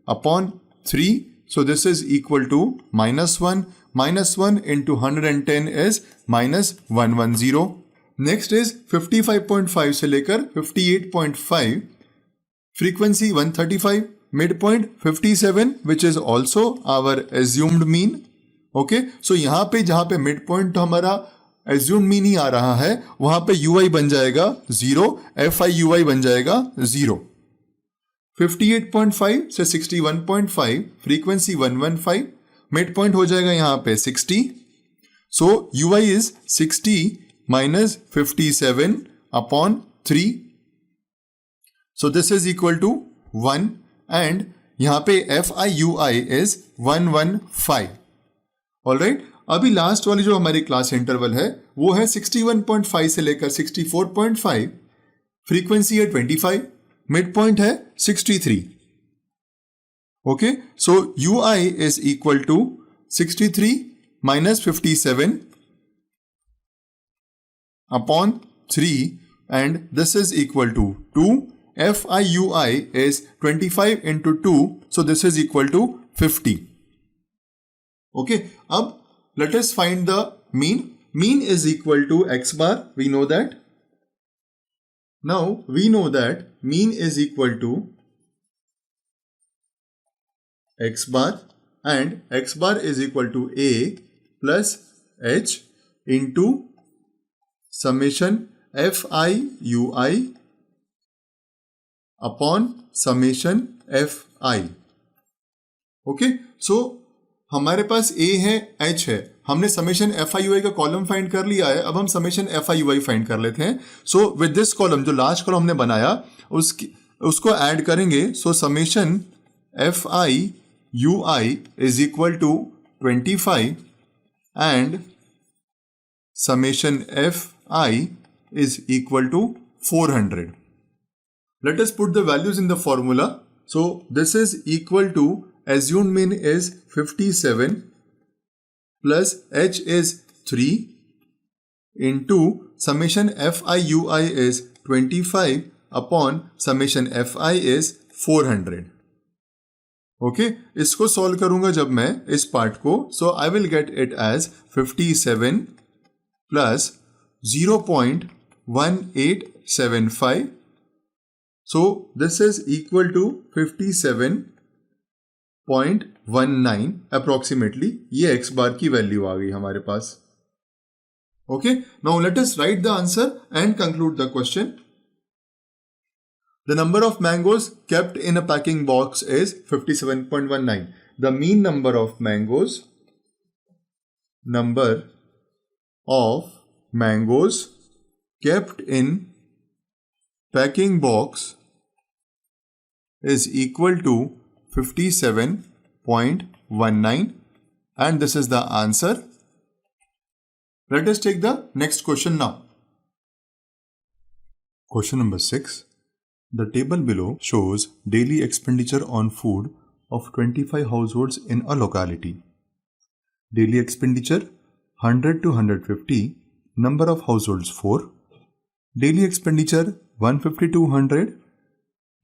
upon 3, so this is equal to -1। -1 into 110 is -110। Next is 55.5 से लेकर 58.5, frequency 135, mid point 57 which is also our assumed mean. Okay, so यहां पे जहां पे मिड पॉइंट तो हमारा एज्यूम्ड मीन ही आ रहा है, वहां पे UI बन जाएगा 0, FIUI बन जाएगा 0। 58.5 से 61.5, फ्रीक्वेंसी 115, मिड पॉइंट हो जाएगा यहाँ पे 60. So UI is 60 minus 57 upon 3. So this is equal to 1 and यहाँ पे FIUI इज 115. ऑलराइट, अभी लास्ट वाली जो हमारी क्लास इंटरवल है वो है 61.5 से लेकर 64.5. फ्रीक्वेंसी है 25, मिड पॉइंट है 63. Okay, so UI is equal to 63 minus 57 upon 3 and this is equal to 2. FIUI is 25 into 2, so this is equal to 50. Okay, अब let us find the mean. Mean is equal to x bar, we know that. Now we know that mean is equal to x bar and x bar is equal to A plus H into summation FIUI upon summation FI. Okay, so हमारे पास A है, H है, हमने summation FIUI का column find कर लिया है. अब हम समेशन FIUI फाइंड कर लेते हैं. सो विद दिस कॉलम, जो लास्ट कॉलम हमने बनाया उसको ऐड करेंगे. So summation FIUI is equal to 25 and summation FI is equal to 400. Let us put the values in the formula. So this is equal to assumed mean is 57 plus H is 3 into summation FIUI is 25 upon summation FI is 400. Okay, इसको solve करूंगा जब मैं इस part को, so I will get it as 57 plus 0.1875. So this is equal to 57.19 approximately. ये x bar की value आ गई हमारे पास. Okay, now let us write the answer and conclude the question. The number of mangoes kept in a packing box is 57.19. The mean number of mangoes kept in packing box is equal to 57.19 and this is the answer. Let us take the next question now. Question number 6. The table below shows daily expenditure on food of 25 households in a locality. Daily expenditure 100 to 150, number of households 4. Daily expenditure 150 to 100,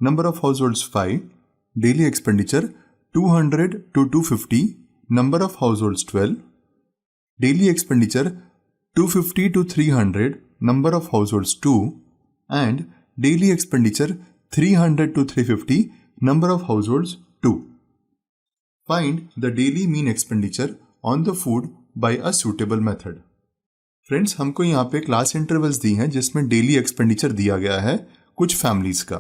number of households 5. Daily expenditure 200 to 250, number of households 12. Daily expenditure 250 to 300, number of households 2. And daily expenditure 300 to 350, number of households 2. Find the daily mean expenditure on the food by a suitable method. Friends, हमको यहाँ पे class intervals दी हैं जिसमें daily expenditure दिया गया है कुछ families का,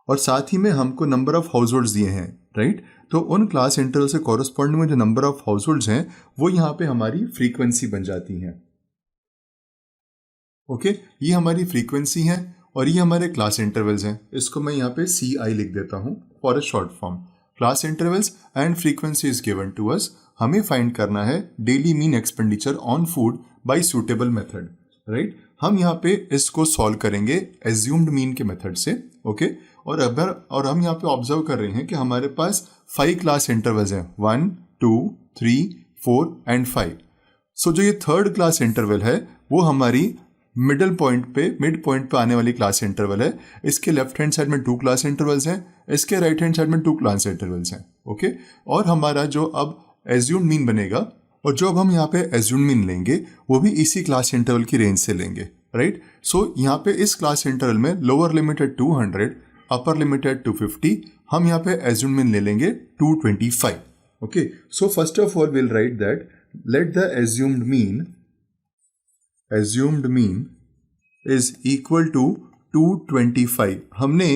और साथ ही में हमको नंबर ऑफ हाउस होल्ड्स दिए हैं, राइट. तो उन क्लास इंटरवल से कॉरस्पॉन्डिंग में जो नंबर ऑफ हाउस होल्ड्स हैं वो यहाँ पे हमारी फ्रीक्वेंसी बन जाती हैं. ओके, ये हमारी फ्रीक्वेंसी है और ये हमारे क्लास इंटरवल्स हैं. इसको मैं यहाँ पे CI लिख देता हूँ for a short form. Class intervals and frequency is given to us. हमें फाइंड करना है daily mean expenditure on food by suitable method, right. हम यहाँ पे इसको सॉल्व करेंगे एज्यूम्ड मीन के मेथड से. ओके, और हम यहाँ पे ऑब्जर्व कर रहे हैं कि हमारे पास 5 क्लास इंटरवल्स हैं, 1, 2, 3, 4 एंड 5. सो जो ये थर्ड क्लास इंटरवल है वो हमारी मिड पॉइंट पे आने वाली क्लास इंटरवल है. इसके लेफ्ट हैंड साइड में 2 क्लास इंटरवल्स हैं, इसके राइट हैंड साइड में 2 क्लास इंटरवल्स हैं. ओके, और हमारा जो अब एज्यूम्ड मीन बनेगा, और जो अब हम यहाँ पे एज्यूम्ड मीन लेंगे वो भी इसी क्लास इंटरवल की रेंज से लेंगे, राइट. सो यहाँ पे इस क्लास इंटरवल में लोअर लिमिट है 200, अपर लिमिट है 250. हम यहाँ पे एज्यूम्ड मीन ले लेंगे 225. Okay, so first of all will write that let the assumed mean is equal to 225. हमने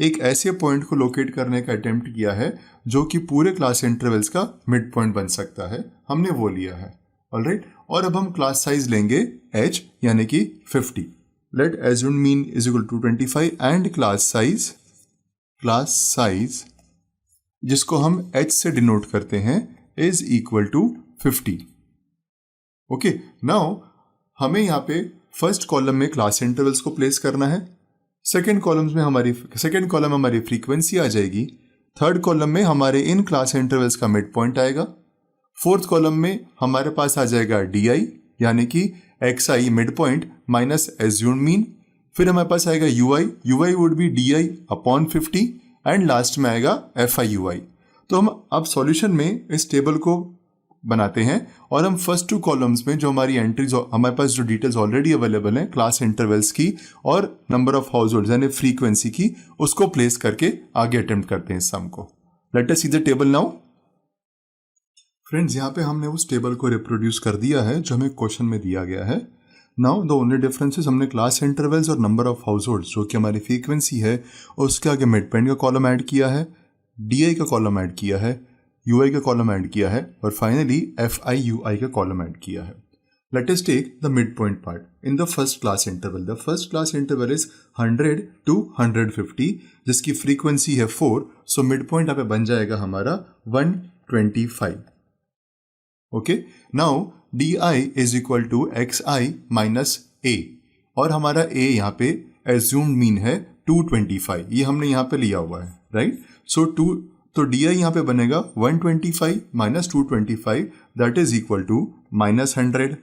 एक ऐसे पॉइंट को लोकेट करने का अटेम्प्ट किया है जो कि पूरे क्लास इंटरवल्स का मिड पॉइंट बन सकता है, हमने वो लिया है। ऑलराइट, और अब हम क्लास साइज लेंगे h यानी कि 50। Let assume mean is equal to 25 and class size जिसको हम h से डिनोट करते हैं is equal to 50। Okay, now हमें यहाँ पे फर्स्ट कॉलम में क्लास इंटरवल्स को प्लेस करना है, सेकेंड कॉलम हमारी फ्रीक्वेंसी आ जाएगी, थर्ड कॉलम में हमारे इन क्लास इंटरवल्स का मिड पॉइंट आएगा, फोर्थ कॉलम में हमारे पास आ जाएगा DI यानी कि XI mid point minus assumed mean, फिर हमारे पास आएगा UI would be DI upon 50 and last में आएगा FI/UI। तो हम अब सॉल्यूशन में इस टेबल को बनाते हैं और हम फर्स्ट टू कॉलम्स में जो हमारी एंट्रीज, हमारे पास जो डिटेल्स ऑलरेडी अवेलेबल हैं क्लास इंटरवल्स की और नंबर ऑफ हाउस होल्ड्स यानी फ्रीक्वेंसी की, उसको प्लेस करके आगे अटेम्प्ट करते हैं इस सम को। Let us see the table now. Friends, यहाँ पे हमने उस टेबल को रिप्रोड्यूस कर दिया है जो हमें क्वेश्चन में दिया गया है। नाउ द ओनली डिफरेंसेस, हमने क्लास इंटरवल्स और नंबर ऑफ हाउस होल्ड्स जो कि हमारी फ्रीक्वेंसी है उसके आगे मिड पॉइंट का कॉलम ऐड किया है, DI का कॉलम ऐड किया है, UI का कॉलम ऐड किया है और फाइनली FI/UI का कॉलम ऐड किया है। Let us take the mid point part in the first class interval. The first class interval is 100 to 150 जिसकी फ्रीक्वेंसी है 4, सो मिड पॉइंट यहाँ पे बन जाएगा हमारा 125। Okay, now DI is equal to XI minus A और हमारा A यहाँ पे एज्यूम्ड मीन है 225, ये हमने यहाँ पे लिया हुआ है, राइट। तो DI यहाँ पे बनेगा 125 minus 225 that is equal to minus 100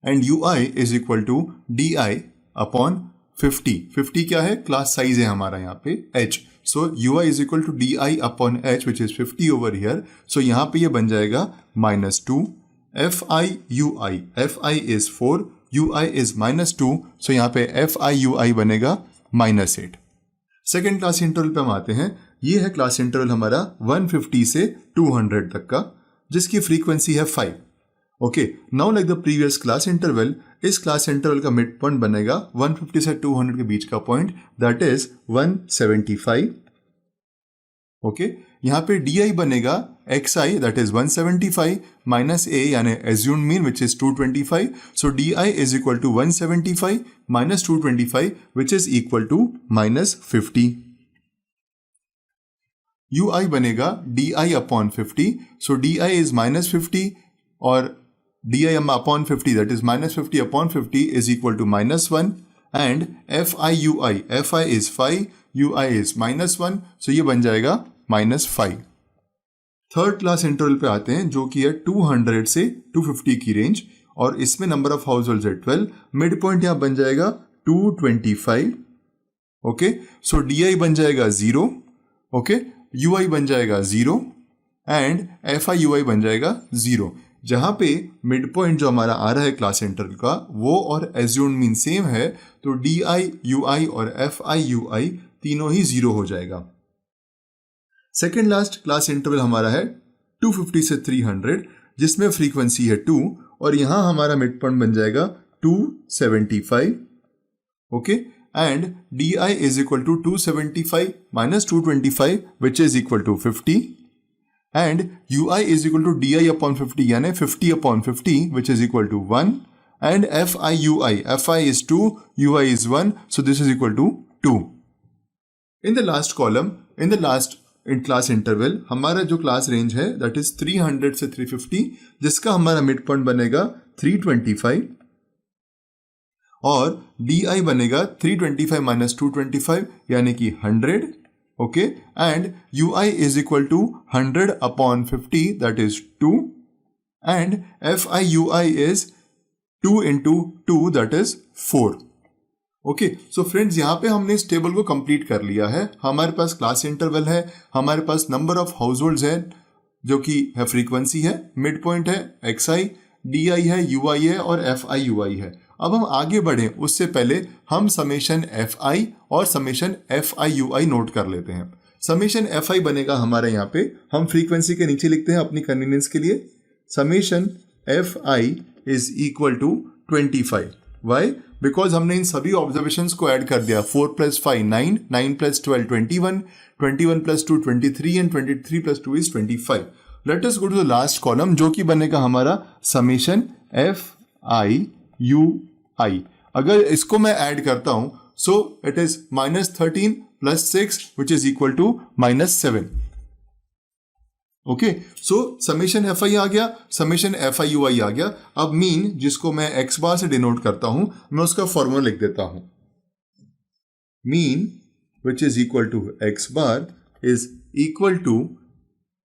and UI is equal to DI upon 50। 50 क्या है? क्लास साइज है हमारा यहाँ पे h, so UI is equal to DI upon h which is 50 over here, so यहाँ पे ये बन जाएगा -2 FI/UI। FI is 4, UI is -2, so यहाँ पे FI/UI बनेगा -8। सेकेंड क्लास इंटरवल पे हम आते हैं। ये है क्लास इंटरवल हमारा 150 से 200 तक का जिसकी फ्रीक्वेंसी है 5। Okay, now like the previous class interval, इस क्लास इंटरवल का मिड पॉइंट बनेगा 150 से 200 के बीच का पॉइंट, दैट इज 175। ओके, यहाँ पे DI बनेगा XI that is 175 minus A यानी assumed mean which is 225, so DI is equal to 175 minus 225 which is equal to -50। UI बनेगा DI upon 50, so DI is -50 और DI upon 50 that is -50 upon 50 is equal to -1 and FI/UI, FI is 5, UI is -1, so ये बन जाएगा -5। Third class interval पे आते हैं जो कि है 200 से 250 की रेंज और इसमें नंबर ऑफ हाउस होल्ड्स है 12, मिड पॉइंट यहाँ बन जाएगा 225। ओके, सो DI बन जाएगा 0, ओके, UI बन जाएगा 0 एंड FI/UI बन जाएगा 0। जहां पे मिड पॉइंट जो हमारा आ रहा है क्लास इंटरवल का वो और एज्यूम्ड मीन सेम है, तो DI, UI और FI/UI तीनों ही 0 हो जाएगा। सेकेंड लास्ट क्लास इंटरवल हमारा है 250 से 300 जिसमें फ्रीक्वेंसी है 2 और यहां हमारा मिड पॉइंट बन जाएगा 275। Okay, and DI is equal to 275 minus 225 which is equal to 50 and UI is equal to DI upon 50 यानी 50 upon 50 which is equal to 1 and FI/UI, FI is 2, UI is 1, so this is equal to 2. In the last column, in the last class interval हमारा जो class range है that is 300 से 350 जिसका हमारा mid point बनेगा 325 और DI बनेगा 325 minus 225 यानी कि 100। Okay, and UI is equal to 100 upon 50 that is 2 and FI/UI is 2 into 2 that is 4। Okay, so friends यहाँ पे हमने इस टेबल को कंप्लीट कर लिया है। हमारे पास क्लास इंटरवल है, हमारे पास नंबर ऑफ हाउस होल्ड्स है जो कि है फ्रीक्वेंसी है, मिड पॉइंट है XI, DI है, UI है और FI/UI है। अब हम आगे बढ़ें उससे पहले हम समेशन FI और समेशन FI/UI नोट कर लेते हैं। समेशन FI बनेगा हमारा यहाँ पे, हम फ्रीक्वेंसी के नीचे लिखते हैं अपनी कन्वीनियंस के लिए। Summation FI is equal to 25। Why? Because हमने इन सभी ऑब्जर्वेशंस को ऐड कर दिया. 4 + 5 9, 9 + 12 21, 21 + 2 23 and 23 + 2 is 25. Let us go to the last column जो कि बनेगा हमारा समेशन FIUI. अगर इसको मैं ऐड करता हूं so it is -13 + 6 which is equal to -7. Okay, so summation FI आ गया, समेशन FIUI आ गया. अब मीन जिसको मैं x बार से डिनोट करता हूं, मैं उसका फॉर्मूला लिख देता हूं. Mean which is equal to x bar is equal to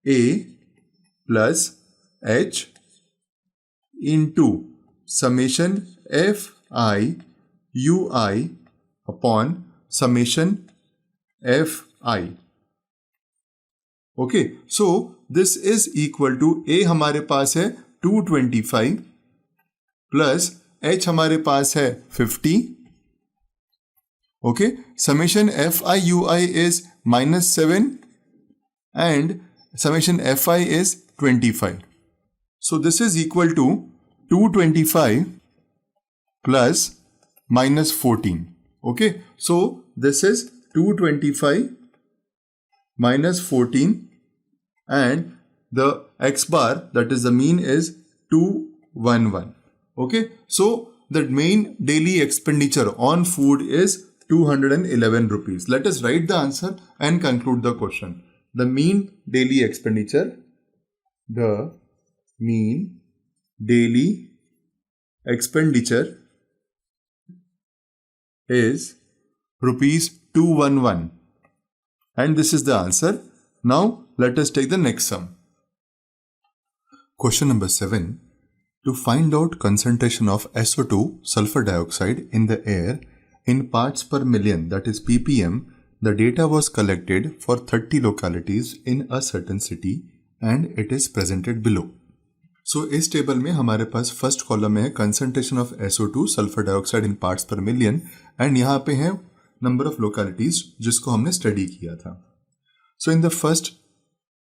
A plus H into summation FIUI upon summation FI. Okay, so this is equal to A हमारे पास है 225 प्लस H हमारे पास है 50. Okay, summation FIUI is -7 and summation FI is 25. So this is equal to 225 plus -14. Okay, so this is 225 minus 14 and the x bar, that is the mean, is 211. Okay, so the main daily expenditure on food is 211 rupees. Let us write the answer and conclude the question. The mean daily expenditure is rupees 211 and this is the answer. Now let us take the next sum. Question number 7. To find out concentration of SO2 sulfur dioxide in the air in parts per million, that is ppm, the data was collected for 30 localities in a certain city and it is presented below. So इस table में हमारे पास first column में है concentration of SO2 sulphur dioxide in parts पर million and यहाँ पे है number of localities जिसको हमने स्टडी किया था. So in the first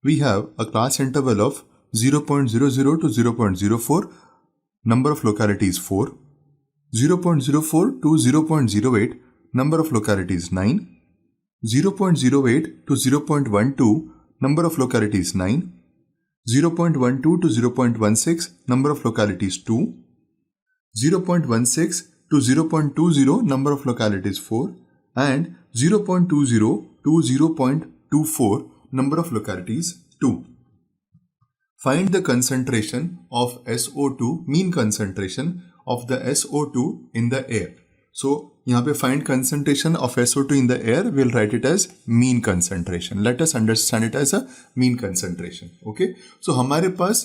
we have a class interval of 0.00 to 0.04, number of localities 4, 0.04 to 0.08, number of localities 9, 0.08 to 0.12, number of localities 9, 0.12 to 0.16, number of localities 2, 0.16 to 0.20, number of localities 4, and 0.20 to 0.24, number of localities 2. Find the concentration of SO2, mean concentration of the SO2 in the air. So, यहाँ पे find concentration of SO2 in the air, we'll write it as mean concentration. Let us understand it as a mean concentration. Okay? So, हमारे पास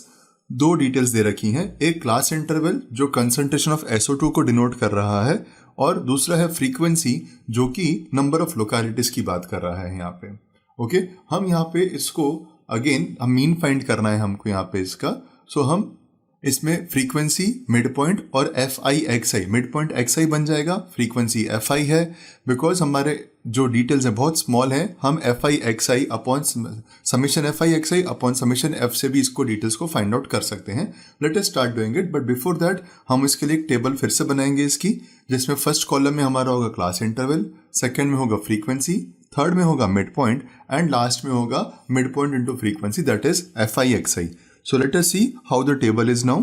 दो details दे रखी हैं. एक class interval जो concentration of SO2 को denote कर रहा है और दूसरा है फ्रीक्वेंसी जो कि नंबर ऑफ लोकेलिटीज की बात कर रहा है यहाँ पे. ओके, हम यहाँ पे इसको अगेन हम मीन फाइंड करना है हमको यहाँ पे इसका. सो हम इसमें फ्रीक्वेंसी, मिड पॉइंट और FI/XI, मिड पॉइंट XI बन जाएगा, फ्रीक्वेंसी FI है. बिकॉज हमारे जो डिटेल्स हैं बहुत स्मॉल हैं, हम FI/XI upon summation FI/XI upon summation F से भी इसको डिटेल्स को फाइंड आउट कर सकते हैं. Late us start doing it, but before that हम इसके लिए एक टेबल फिर से बनाएंगे इसकी, जिसमें फर्स्ट कॉलम में हमारा होगा क्लास इंटरवल, सेकेंड में होगा फ्रीक्वेंसी, थर्ड में होगा मिड पॉइंट एंड लास्ट में होगा mid point into frequency, that is FI/XI. So let us see how the table is now.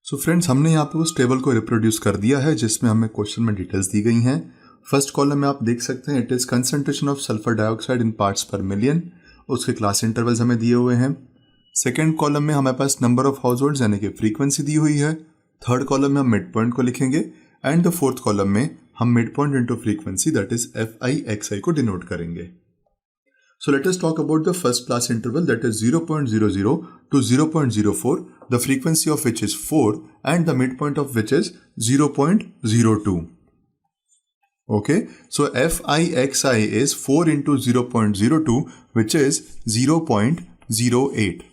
So friends, हमने यहाँ पे उस टेबल को रिप्रोड्यूस कर दिया है जिसमें हमें क्वेश्चन में डिटेल्स दी गई हैं. फर्स्ट कॉलम में आप देख सकते हैं it is concentration of sulphur dioxide in parts पर मिलियन, उसके क्लास इंटरवल्स हमें दिए हुए हैं. सेकेंड कॉलम में हमारे पास नंबर ऑफ हाउस होल्ड्स यानी कि फ्रीक्वेंसी दी हुई है. थर्ड कॉलम में हम मिड पॉइंट को लिखेंगे एंड द फोर्थ कॉलम में हम mid point into frequency that is FI/XI को डिनोट करेंगे. So let us talk about the first class interval, that is 0.00 to 0.04, the frequency of which is 4 and the midpoint of which is 0.02. Okay, so FI/XI is 4 into 0.02 which is 0.08.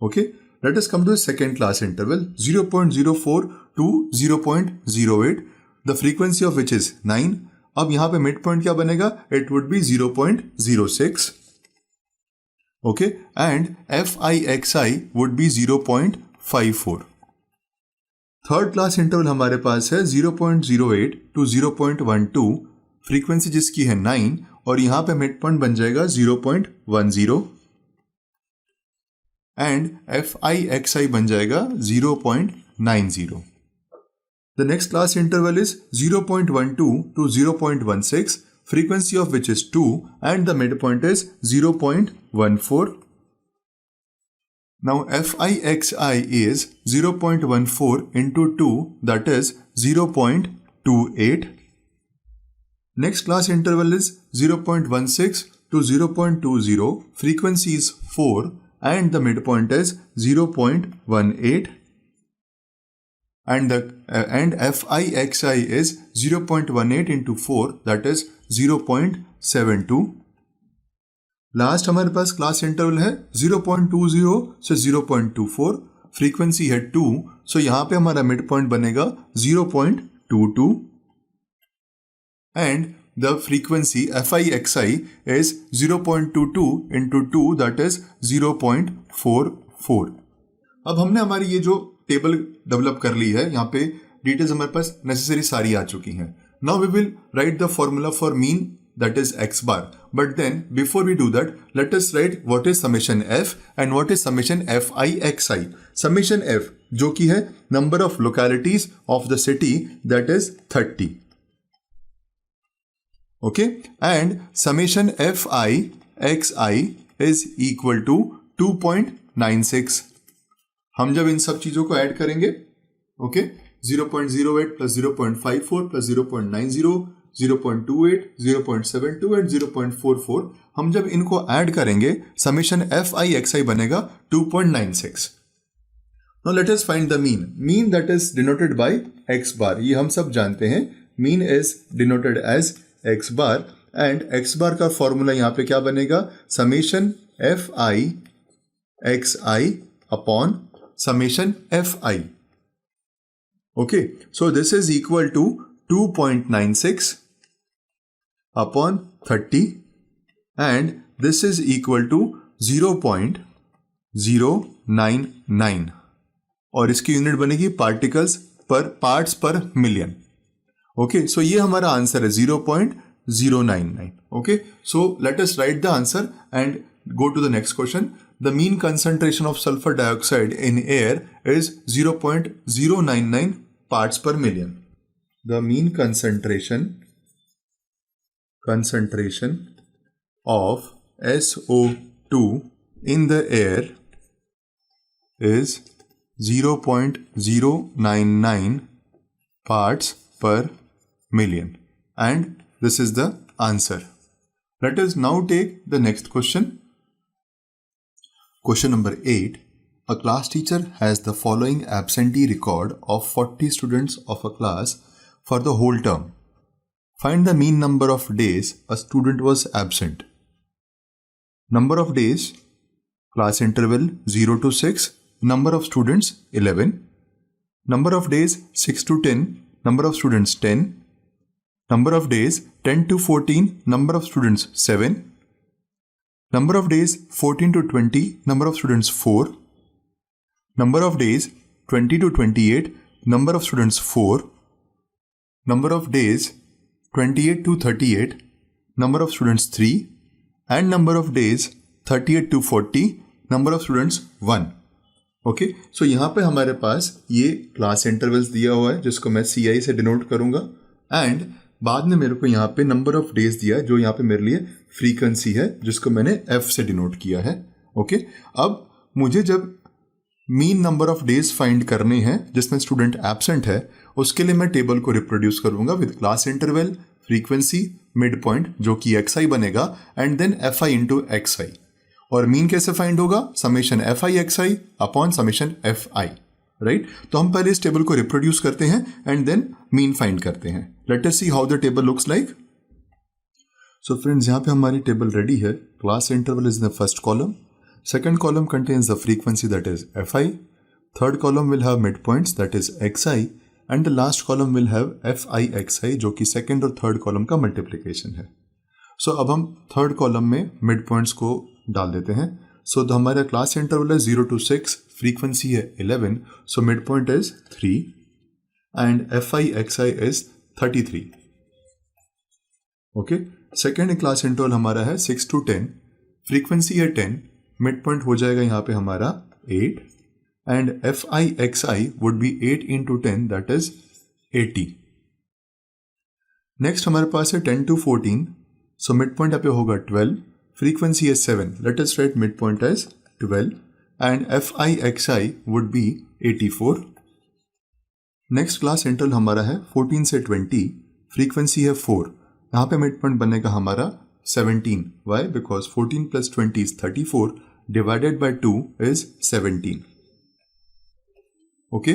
Okay, let us come to the second class interval 0.04 to 0.08, the frequency of which is 9. अब यहां पे mid point क्या बनेगा, it would be 0.06. Okay, and FI/XI would B 0.54. Third class interval हमारे पास है 0.08 to 0.12, frequency जिसकी है 9 और यहां पे मिड पॉइंट बन जाएगा 0.10 एंड FI/XI बन जाएगा 0.90. The next class interval is 0.12 to 0.16, frequency of which is 2 and the midpoint is 0.14. Now FI/XI is 0.14 into 2, that is 0.28. Next class interval is 0.16 to 0.20, frequency is 4 and the midpoint is 0.18. And FI/XI is 0.18 into 4, that is 0.72. Last हमारे पास class interval है 0.20 से 0.24, frequency है 2, सो यहां पे हमारा mid point बनेगा 0.22 and the frequency FI/XI is 0.22 into 2, that is 0.44. अब हमने हमारी ये जो टेबल डेवलप कर ली है, यहाँ पे डिटेल्स हमारे पास नेसेसरी सारी आ चुकी हैं. Now we will write the formula for mean, that is x bar. But then before we do that, let us write what is summation f and what is summation FI/XI. Summation f जो कि है number of localities of the city, that is 30. Okay, and summation FI/XI is equal to 2.96. हम जब इन सब चीजों को add करेंगे, okay, 0.08 plus 0.54 plus 0.90, 0.28, 0.72 and 0.44, हम जब इनको ऐड करेंगे समेशन FI/XI बनेगा 2.96. Now let us find the mean. Mean that is denoted by x bar. ये हम सब जानते हैं. Mean is denoted as x bar and x bar का फॉर्मूला यहाँ पे क्या बनेगा? Summation FI/XI upon summation FI. Okay, so this is equal to 2.96 upon 30 and this is equal to 0.099 और इसकी यूनिट बनेगी पार्टिकल्स पर पार्ट्स पर मिलियन. ओके, सो ये हमारा आंसर है 0.099. Okay, so let us right the answer and go to the next question. The mean concentration of sulfur dioxide in air is 0.099 parts per million. The mean concentration of SO2 in the air is 0.099 parts per million and this is the answer. Let us now take the next question. Question number 8. A class teacher has the following absentee record of 40 students of a class for the whole term. Find the mean number of days a student was absent. Number of days, class interval 0 to 6, number of students 11. Number of days 6 to 10, number of students 10. Number of days 10 to 14, number of students 7. Number of days 14 to 20, number of students 4. Number of days 20 to 28, number of students 4. Number of days 28 to 38, number of students 3. And number of days 38 to 40, number of students 1. Okay, सो यहाँ पे हमारे पास ये class intervals दिया हुआ है जिसको मैं CI से डिनोट करूंगा एंड बाद में मेरे को यहाँ पे नंबर ऑफ डेज दिया है जो यहाँ पे मेरे लिए फ्रीक्वेंसी है जिसको मैंने F से डिनोट किया है. ओके, अब मुझे जब mean number of days find करने हैं जिसमें स्टूडेंट एब्सेंट है उसके लिए मैं टेबल को रिप्रोड्यूस करूंगा with class interval, frequency, mid point जो कि XI बनेगा and then FI into XI. और मीन कैसे फाइंड होगा? Summation FI/XI upon summation FI. Right, तो हम पहले इस टेबल को रिप्रोड्यूस करते हैं एंड देन मीन फाइंड करते हैं. Let us see how the table looks like. So friends, यहाँ पे हमारी टेबल रेडी है. Class interval is the first column. Second column contains the frequency, that is FI. Third column will have midpoints, that is XI. And the last column will have FI/XI जो कि second और third column का multiplication है. So अब हम third column में midpoints को डाल देते हैं. So हमारा class interval है 0 to 6, frequency है 11, so midpoint is 3. and FI/XI is 33. Okay, second class interval हमारा है 6 to 10, फ्रीक्वेंसी है 10, मिड पॉइंट हो जाएगा यहाँ पे हमारा 8 and FI/XI would B 8 into 10 that is 80. Next हमारे पास है 10 to 14, सो मिड पॉइंट यहाँ पे होगा 12, फ्रीक्वेंसी है 7, let us write mid point as 12 and FI/XI would be 84. Next class interval हमारा है 14 से 20, फ्रीक्वेंसी है 4, यहाँ पे मिड पॉइंट बनेगा हमारा 17. Why? Because 14 + 20 is 34 divided by 2 is 17. Okay,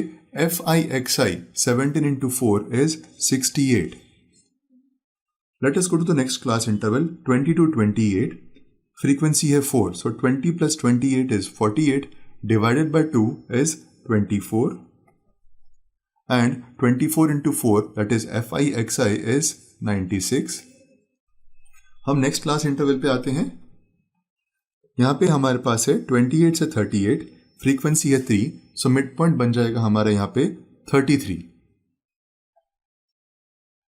FI/XI 17 into 4 is 68. Let us go to the next class interval 20 to 28. Frequency है 4. So 20 + 28 is 48 divided by 2 is 24. And 24 into 4 that is FI/XI is 96. हम next class interval पे आते हैं. यहाँ पे हमारे पास है 28 से 38, फ्रीक्वेंसी है 3, सो मिड पॉइंट बन जाएगा हमारा यहाँ पे 33.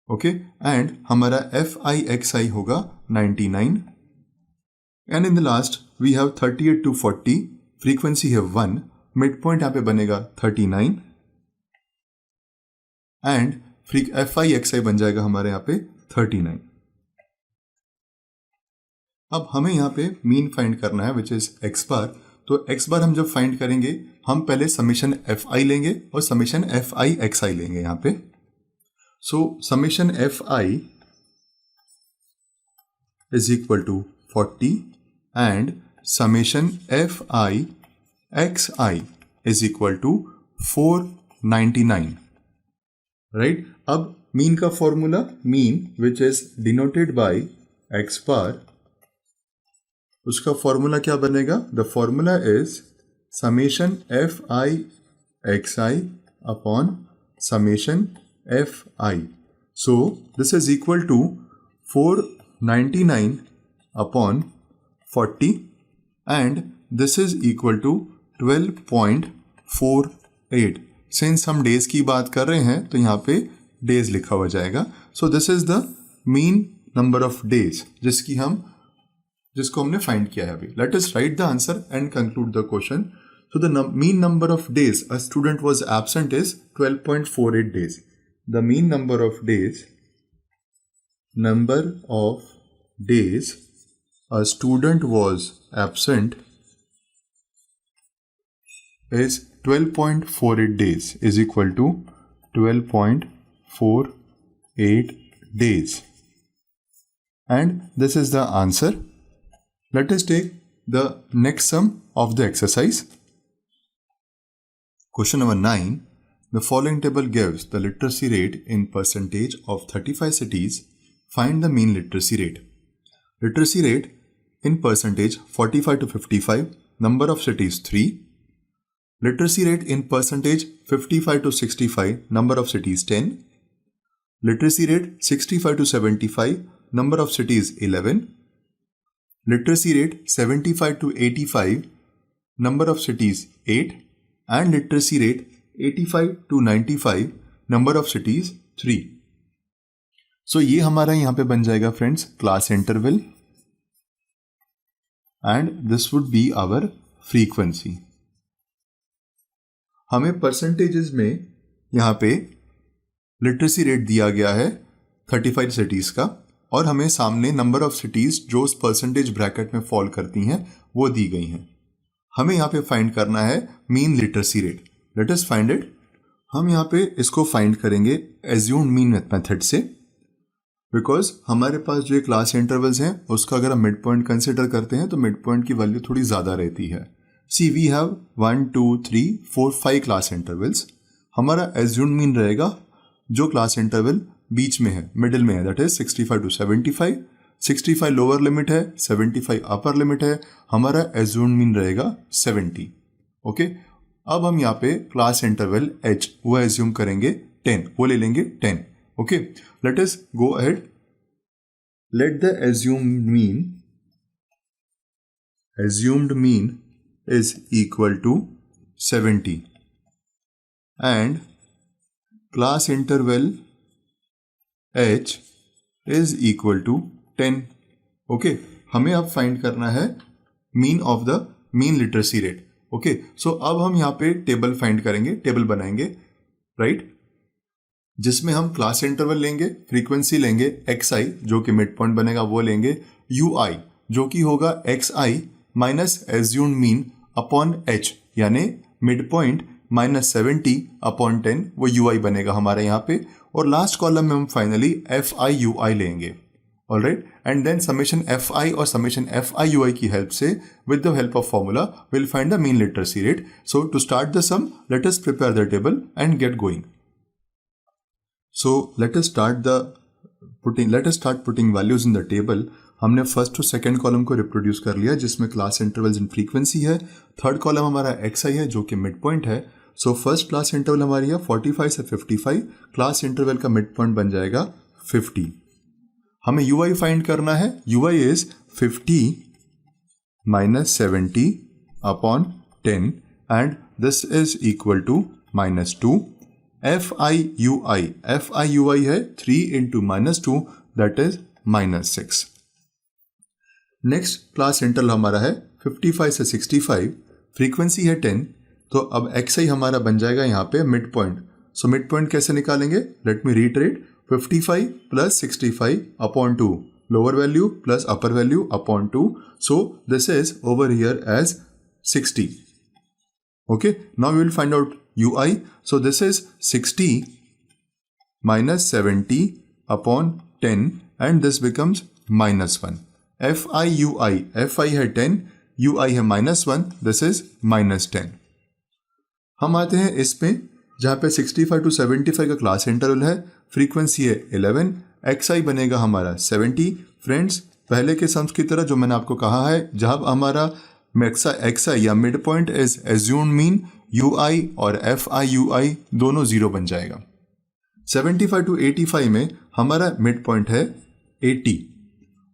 ओके, एंड हमारा FI/XI होगा 99. And in the last we have 38 to 40, frequency है 1, मिड पॉइंट यहाँ पे बनेगा 39 एंड FI/XI बन जाएगा हमारे यहाँ पे 39. अब हमें यहाँ पे मीन फाइंड करना है विच इज x बार. तो x बार हम जब फाइंड करेंगे हम पहले समेशन FI लेंगे और समेशन FI/XI लेंगे यहाँ पे. सो summation FI is equal to 40 and summation FI/XI is equal to 499. Right? अब मीन का formula, mean which is denoted by x बार, उसका फॉर्मूला क्या बनेगा? The formula is summation FI/XI upon summation FI. So this is equal to 499 upon 40 and this is equal to 12.48. Since हम days की बात कर रहे हैं तो यहाँ पे डेज लिखा हुआ जाएगा. So this is the mean number of days जिसको हमने फाइंड किया है अभी. Let us write the answer and conclude the question. So the mean number of days a student was absent is 12.48 days. The mean number of days a student was absent is 12.48 days is equal to 12.48 days. And this is the answer. Let us take the next sum of the exercise. Question number 9. The following table gives the literacy rate in percentage of 35 cities. Find the mean literacy rate. Literacy rate in percentage 45 to 55. Number of cities 3. Literacy rate in percentage 55 to 65. Number of cities 10. Literacy rate 65 to 75. Number of cities 11. Literacy rate 75 to 85. Number of cities 8. And literacy rate 85 to 95, number of cities 3. So ये हमारा यहाँ पे बन जाएगा friends class interval and this would be our frequency. हमें percentages में यहाँ पे लिटरेसी रेट दिया गया है 35 सिटीज का और हमें सामने नंबर ऑफ सिटीज जो उस परसेंटेज ब्रैकेट में फॉल करती हैं वो दी गई हैं. हमें यहाँ पे फाइंड करना है mean literacy rate. Late us find it. हम यहाँ पे इसको फाइंड करेंगे एज्यूम्ड मीन मेथड से, बिकॉज हमारे पास जो क्लास इंटरवल्स हैं उसका अगर हम मिड पॉइंट कंसिडर करते हैं तो मिड पॉइंट की वैल्यू थोड़ी ज़्यादा रहती है. सी वी हैव 1 2 3 4 5 क्लास इंटरवल्स. हमारा एज्यूम्ड मीन रहेगा जो क्लास इंटरवल बीच में है, मिडिल में है, that is 65 to 75. 65 lower limit है, 75 अपर लिमिट है. हमारा एज्यूम्ड मीन रहेगा 70. ओके, अब हम यहाँ पे क्लास इंटरवल h वो एज्यूम करेंगे 10, वो ले लेंगे 10. Okay, let us go ahead. Let the assumed mean is equal to 70 and class interval h is equal to 10। Okay, हमें अब फाइंड करना है mean of the mean literacy rate. Okay, so अब हम यहाँ पे टेबल फाइंड करेंगे, table बनाएंगे, राइट, जिसमें हम क्लास इंटरवल लेंगे, फ्रीक्वेंसी लेंगे xi जो कि मिड पॉइंट बनेगा वो लेंगे, ui जो कि होगा xi minus assumed mean upon h यानी मिड पॉइंट माइनस 70 अपॉन 10 वो ui बनेगा हमारे यहाँ पे, और लास्ट कॉलम में हम फाइनली fi ui लेंगे। Alright, and then summation fi और समेशन fi ui की हेल्प से with the help of formula will find the mean literacy rate. So to start the sum let us prepare the table and get going. So let us start putting values in the table। हमने first और second column को reproduce कर लिया जिसमें class intervals in frequency है, third column हमारा xi है जो कि मिड पॉइंट है। सो फर्स्ट क्लास इंटरवल हमारी है 45 से 55, क्लास इंटरवल का मिड पॉइंट बन जाएगा 50। हमें ui फाइंड करना है, ui is 50 minus 70 upon 10 and this is equal to -2। fi ui है 3 into -2 that is -6। Next class interval हमारा है 55 से 65, फ्रीक्वेंसी है 10, तो अब xi हमारा बन जाएगा यहाँ पे mid point. So mid point कैसे निकालेंगे, let me retreat, 55 plus 65 upon 2, lower value plus upper value upon 2, so this is over here as 60। Okay, now we will find out ui. So this is 60 minus 70 upon 10 and this becomes -1. fi ui, fi है 10, ui है -1, this is -10। हम आते हैं इस पे जहाँ पे 65 to 75 का क्लास इंटरवल है, फ्रीक्वेंसी है 11, xi बनेगा हमारा 70। फ्रेंड्स, पहले के सम्स की तरह जो मैंने आपको कहा है, जब हमारा xi या mid point is assumed mean, ui और fi ui दोनों 0 बन जाएगा। 75 टू 85 में हमारा मिड पॉइंट है 80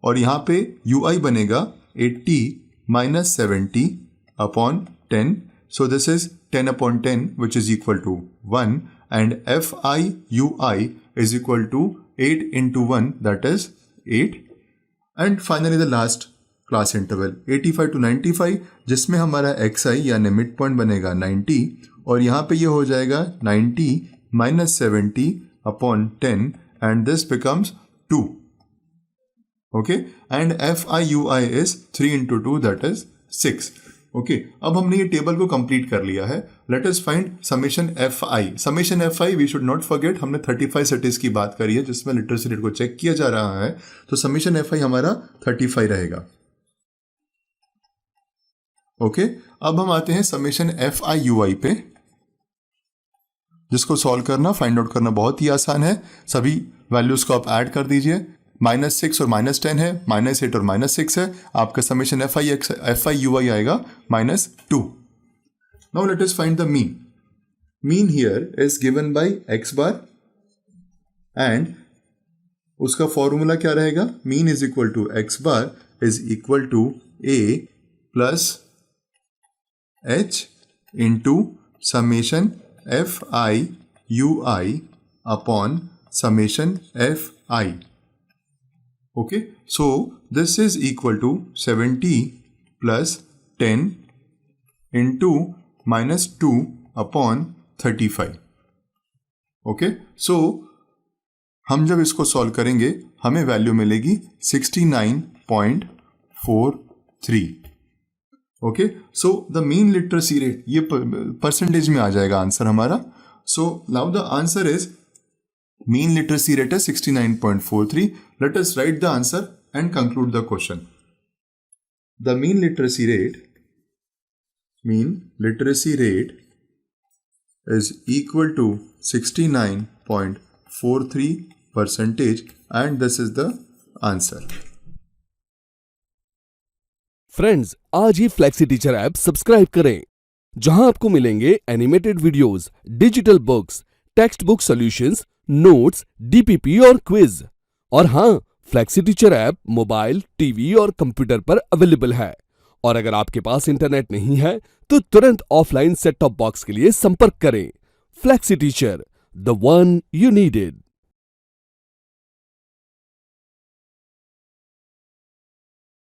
और यहाँ पे ui बनेगा 80 minus 70 upon 10, so this is 10 upon 10 which is equal to 1 and fi ui is equal to 8 into 1 that is 8 and finally the last class interval 85 to 95 जिसमें हमारा xi यानी मिड पॉइंट बनेगा 90 और यहाँ पे ये हो जाएगा 90 minus 70 upon 10 and this becomes 2। Okay, and fi ui is 3 into 2 that is 6। Okay, अब हमने ये टेबल को कंप्लीट कर लिया है। Let us find summation fi। Summation fi we should not forget, हमने 35 सिटीज की बात करी है जिसमें लिटरेसी रेट को चेक किया जा रहा है, तो समेशन fi हमारा 35 रहेगा। ओके, अब हम आते हैं समेशन fi ui पे, जिसको सॉल्व करना, फाइंड आउट करना बहुत ही आसान है। सभी वैल्यूज को आप ऐड कर दीजिए, -6 और -10 है, -8 और -6 है, आपका समेशन fi ui आएगा -2। Now let us find the mean. Mean here is given by x bar and उसका फॉर्मूला क्या रहेगा, mean is equal to x bar is equal to a plus h into summation fi ui upon summation fi। Okay, so this is equal to 70 plus 10 into -2 upon 35। Okay, so हम जब इसको solve करेंगे हमें value मिलेगी 69.43। Okay, so the mean literacy rate, ये percentage में आ जाएगा answer हमारा। So now the answer is mean literacy rate है 69.43। Late us right the answer and conclude the question. The mean literacy rate is equal to 69.43% and this is the answer. Friends, आज ही flexi teacher app subscribe करें, जहां आपको मिलेंगे animated videos, digital books, text book solutions, notes, DPP और quiz. और हाँ, flexi teacher app mobile, TV और computer पर अवेलेबल है। और अगर आपके पास इंटरनेट नहीं है तो तुरंत ऑफलाइन सेट टॉप बॉक्स के लिए संपर्क करें। Flexi teacher, the one you needed.